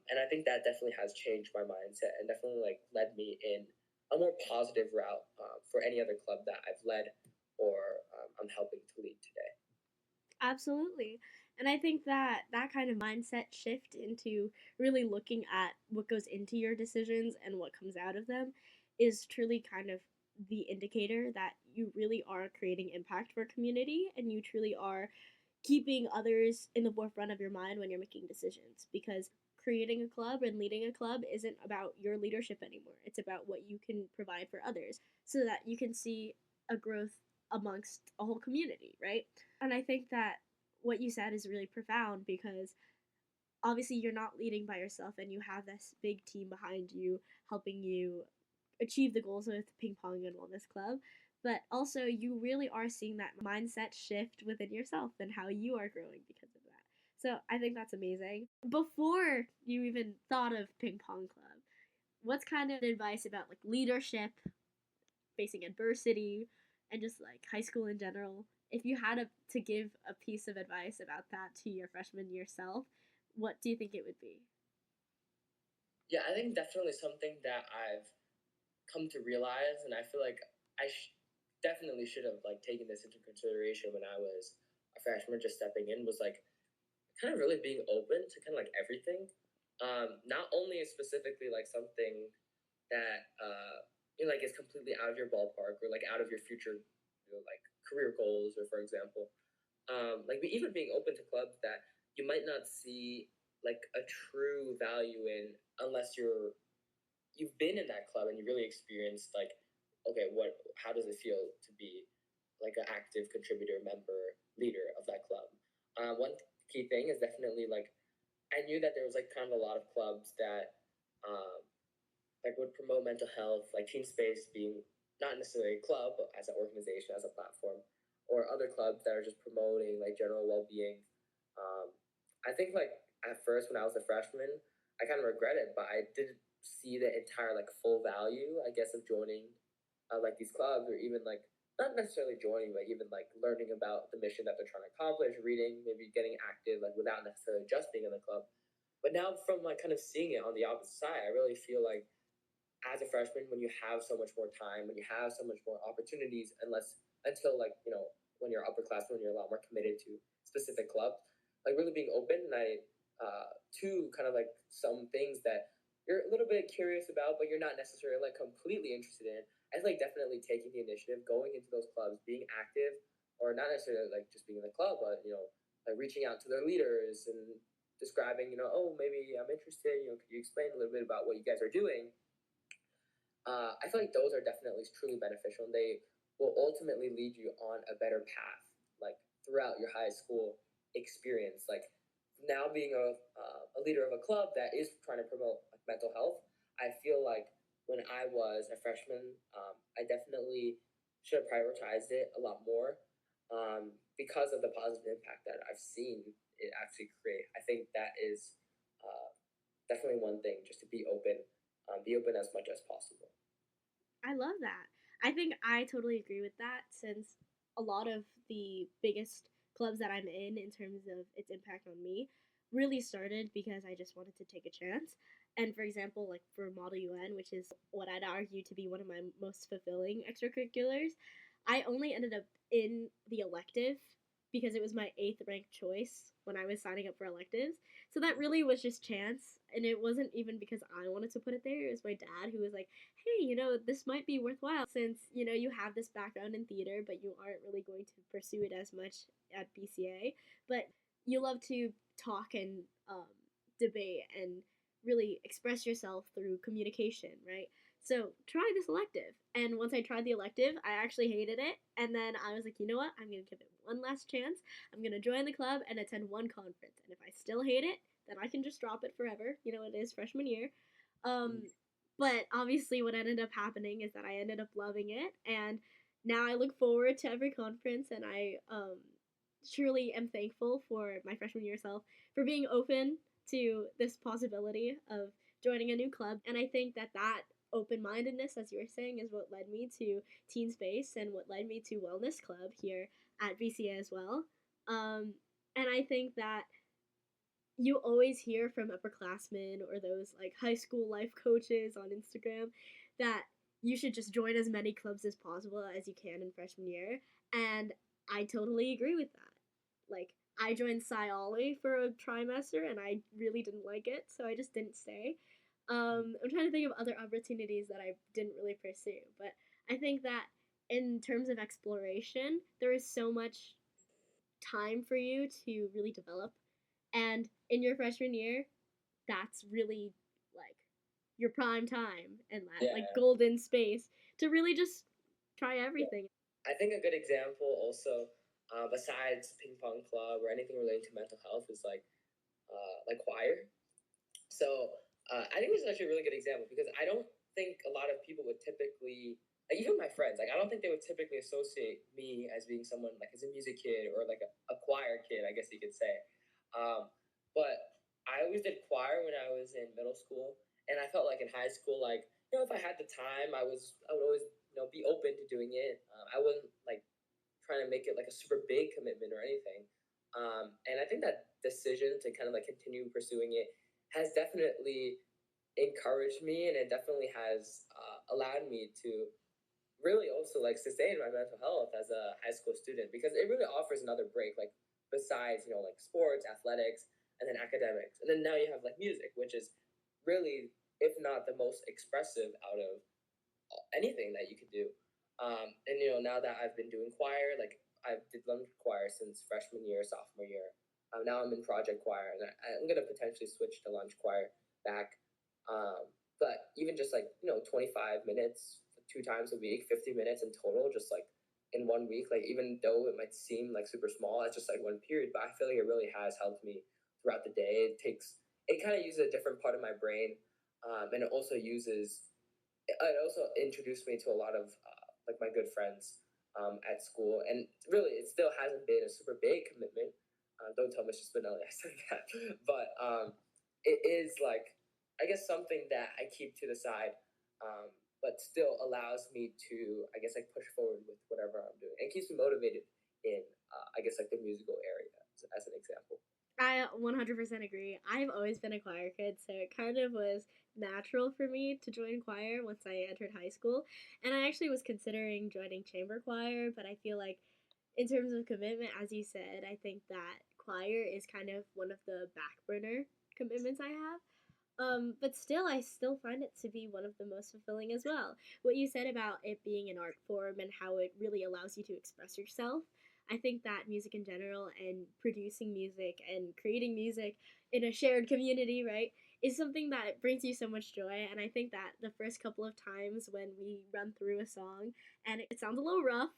And I think that definitely has changed my mindset and definitely like led me in a more positive route for any other club that I've led or I'm helping to lead today. Absolutely. And I think that that kind of mindset shift into really looking at what goes into your decisions and what comes out of them is truly kind of the indicator that you really are creating impact for a community and you truly are keeping others in the forefront of your mind when you're making decisions, because creating a club and leading a club isn't about your leadership anymore. It's about what you can provide for others so that you can see a growth amongst a whole community, right? And I think that what you said is really profound because obviously you're not leading by yourself and you have this big team behind you helping you achieve the goals with Ping Pong and Wellness Club. But also, you really are seeing that mindset shift within yourself and how you are growing because of that. So I think that's amazing. Before you even thought of Ping Pong Club, what's kind of advice about like leadership, facing adversity, and just like high school in general? If you had to give a piece of advice about that to your freshman year self, what do you think it would be? Yeah, I think definitely something that I've come to realize, and I feel like definitely should have like taken this into consideration when I was a freshman, just stepping in, was like kind of really being open to kind of like everything, not only specifically like something that like is completely out of your ballpark or like out of your future, like career goals, or for example, like even being open to clubs that you might not see like a true value in unless you've been in that club and you really experienced like, okay, how does it feel to be like an active contributor, member, leader of that club? One key thing is definitely like I knew that there was like kind of a lot of clubs that like would promote mental health, like TeenSpace being not necessarily a club, but as an organization, as a platform, or other clubs that are just promoting like general well-being. Um, I think like at first when I was a freshman, I kind of regret it, but I didn't see the entire like full value, I guess, of joining like these clubs, or even like not necessarily joining, but even like learning about the mission that they're trying to accomplish, reading, maybe getting active, like without necessarily just being in the club. But now from like kind of seeing it on the opposite side, I really feel like as a freshman, when you have so much more time, when you have so much more opportunities, until like when you're upperclassmen, when you're a lot more committed to specific clubs, like really being open and to kind of like some things that you're a little bit curious about, but you're not necessarily like completely interested in. I feel like definitely taking the initiative, going into those clubs, being active, or not necessarily like just being in the club, but like reaching out to their leaders and describing, oh, maybe I'm interested. Could you explain a little bit about what you guys are doing? I feel like those are definitely truly beneficial, and they will ultimately lead you on a better path, like throughout your high school experience. Like now being a leader of a club that is trying to promote like, mental health, I feel like when I was a freshman, I definitely should have prioritized it a lot more because of the positive impact that I've seen it actually create. I think that is definitely one thing, just to be open as much as possible. I love that. I think I totally agree with that since a lot of the biggest clubs that I'm in terms of its impact on me really started because I just wanted to take a chance. And for example, like for Model UN, which is what I'd argue to be one of my most fulfilling extracurriculars, I only ended up in the elective because it was my eighth ranked choice when I was signing up for electives. So that really was just chance. And it wasn't even because I wanted to put it there. It was my dad who was like, hey, this might be worthwhile since, you have this background in theater, but you aren't really going to pursue it as much at BCA. But you love to talk and debate and really express yourself through communication, right? So try this elective. And once I tried the elective, I actually hated it. And then I was like, you know what? I'm going to give it one last chance. I'm going to join the club and attend one conference. And if I still hate it, then I can just drop it forever. It is freshman year. But obviously, what ended up happening is that I ended up loving it. And now I look forward to every conference. And I truly am thankful for my freshman year self for being open to this possibility of joining a new club. And I think that open-mindedness, as you were saying, is what led me to TeenSpace and what led me to Wellness Club here at VCA as well. And I think that you always hear from upperclassmen or those like high school life coaches on Instagram that you should just join as many clubs as possible as you can in freshman year. And I totally agree with that. Like, I joined Scioli for a trimester and I really didn't like it, so I just didn't stay. I'm trying to think of other opportunities that I didn't really pursue, but I think that in terms of exploration, there is so much time for you to really develop. And in your freshman year, that's really like your prime time and that like golden space to really just try everything. I think a good example also, besides ping pong club or anything related to mental health, is like choir. So I think this is actually a really good example because I don't think a lot of people would typically, like even my friends, like I don't think they would typically associate me as being someone like as a music kid or like a choir kid, I guess you could say. But I always did choir when I was in middle school, and I felt like in high school, like if I had the time, I would always be open to doing it. I wasn't like trying to make it like a super big commitment or anything. And I think that decision to kind of like continue pursuing it has definitely encouraged me, and it definitely has allowed me to really also like sustain my mental health as a high school student because it really offers another break, like besides like sports, athletics, and then academics, and then now you have like music, which is really, if not the most expressive out of anything that you could do. And now that I've been doing choir, like I did lunch choir since freshman year, sophomore year. Now I'm in project choir, and I'm gonna potentially switch to lunch choir back. But even just like 25 minutes, 2 times a week, 50 minutes in total, just like in one week. Like even though it might seem like super small, it's just like one period, but I feel like it really has helped me throughout the day. It kind of uses a different part of my brain, and it also introduced me to a lot of like my good friends at school, and really it still hasn't been a super big commitment. Don't tell Mr. Spinelli I said that, but it is like I guess something that I keep to the side, but still allows me to I guess like push forward with whatever I'm doing and keeps me motivated in I guess like the musical area as an example. I 100% agree. I've always been a choir kid, so it kind of was natural for me to join choir once I entered high school. And I actually was considering joining chamber choir, but I feel like in terms of commitment, as you said, I think that choir is kind of one of the back burner commitments I have. But still, I still find it to be one of the most fulfilling as well. What you said about it being an art form and how it really allows you to express yourself, I think that music in general and producing music and creating music in a shared community, right, is something that brings you so much joy. And I think that the first couple of times when we run through a song and it sounds a little rough,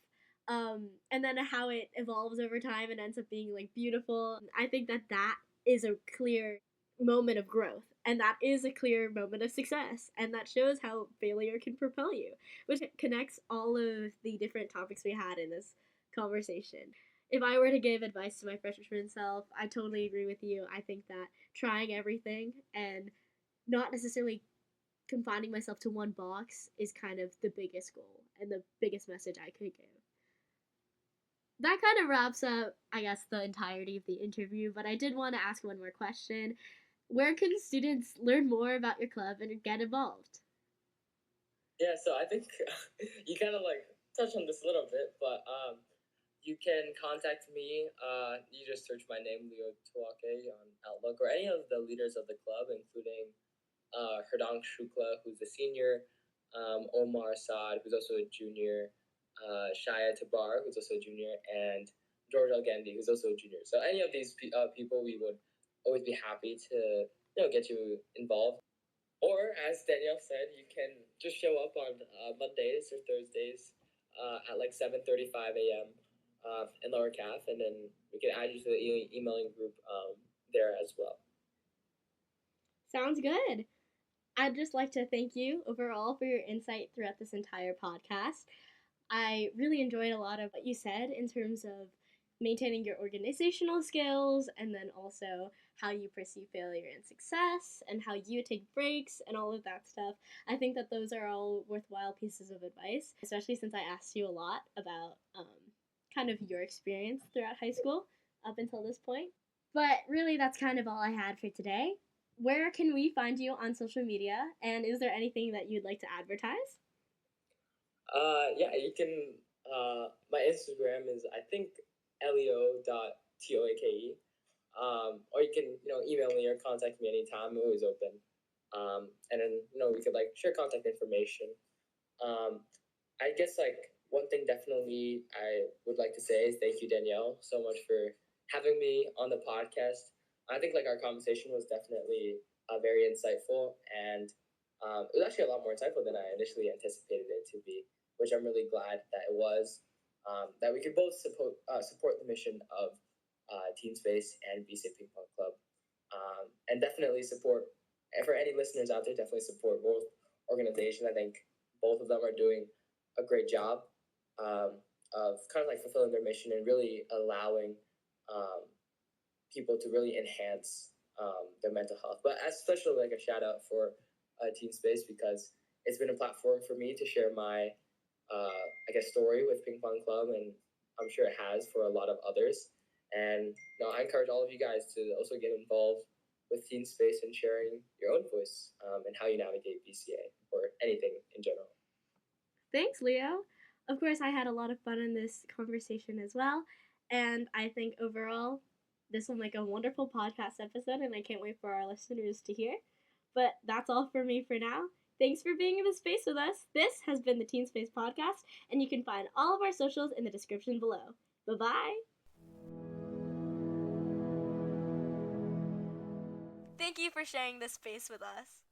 and then how it evolves over time and ends up being like beautiful, I think that that is a clear moment of growth, and that is a clear moment of success, and that shows how failure can propel you, which connects all of the different topics we had in this conversation. If I were to give advice to my freshman self, I totally agree with you. I think that trying everything and not necessarily confining myself to one box is kind of the biggest goal and the biggest message I could give. That kind of wraps up, I guess, the entirety of the interview, but I did want to ask one more question. Where can students learn more about your club and get involved? Yeah, so I think you kind of like touched on this a little bit, but you can contact me. You just search my name, Leo Toake, on Outlook, or any of the leaders of the club, including Herdang Shukla, who's a senior, Omar Saad, who's also a junior, Shaya Tabar, who's also a junior, and George Algandi, who's also a junior. So any of these people, we would always be happy to get you involved. Or, as Danielle said, you can just show up on Mondays or Thursdays at like 7:35 a.m. In Lower Calf, and then we can add you to the emailing group there as well. Sounds good. I'd just like to thank you overall for your insight throughout this entire podcast. I really enjoyed a lot of what you said in terms of maintaining your organizational skills and then also how you perceive failure and success and how you take breaks and all of that stuff. I think that those are all worthwhile pieces of advice, especially since I asked you a lot about kind of your experience throughout high school up until this point. But really, that's kind of all I had for today. Where can we find you on social media? And is there anything that you'd like to advertise? Yeah, you can. My Instagram is I think leo.toake. Or you can email me or contact me anytime. I'm always open. And then we could like share contact information. Um, I guess like one thing definitely I would like to say is thank you, Danielle, so much for having me on the podcast. I think like our conversation was definitely very insightful, and it was actually a lot more insightful than I initially anticipated it to be, which I'm really glad that it was. That we could both support the mission of TeenSpace and BC Ping Pong Club, and definitely support. And for any listeners out there, definitely support both organizations. I think both of them are doing a great job of kind of like fulfilling their mission and really allowing um, people to really enhance their mental health. But especially like a shout out for TeenSpace because it's been a platform for me to share my I guess story with Ping Pong Club, and I'm sure it has for a lot of others. And I encourage all of you guys to also get involved with TeenSpace and sharing your own voice and how you navigate BCA or anything in general. Thanks, Leo. Of course, I had a lot of fun in this conversation as well. And I think overall, this will make a wonderful podcast episode, and I can't wait for our listeners to hear. But that's all for me for now. Thanks for being in the space with us. This has been the TeenSpace Podcast, and you can find all of our socials in the description below. Bye-bye. Thank you for sharing this space with us.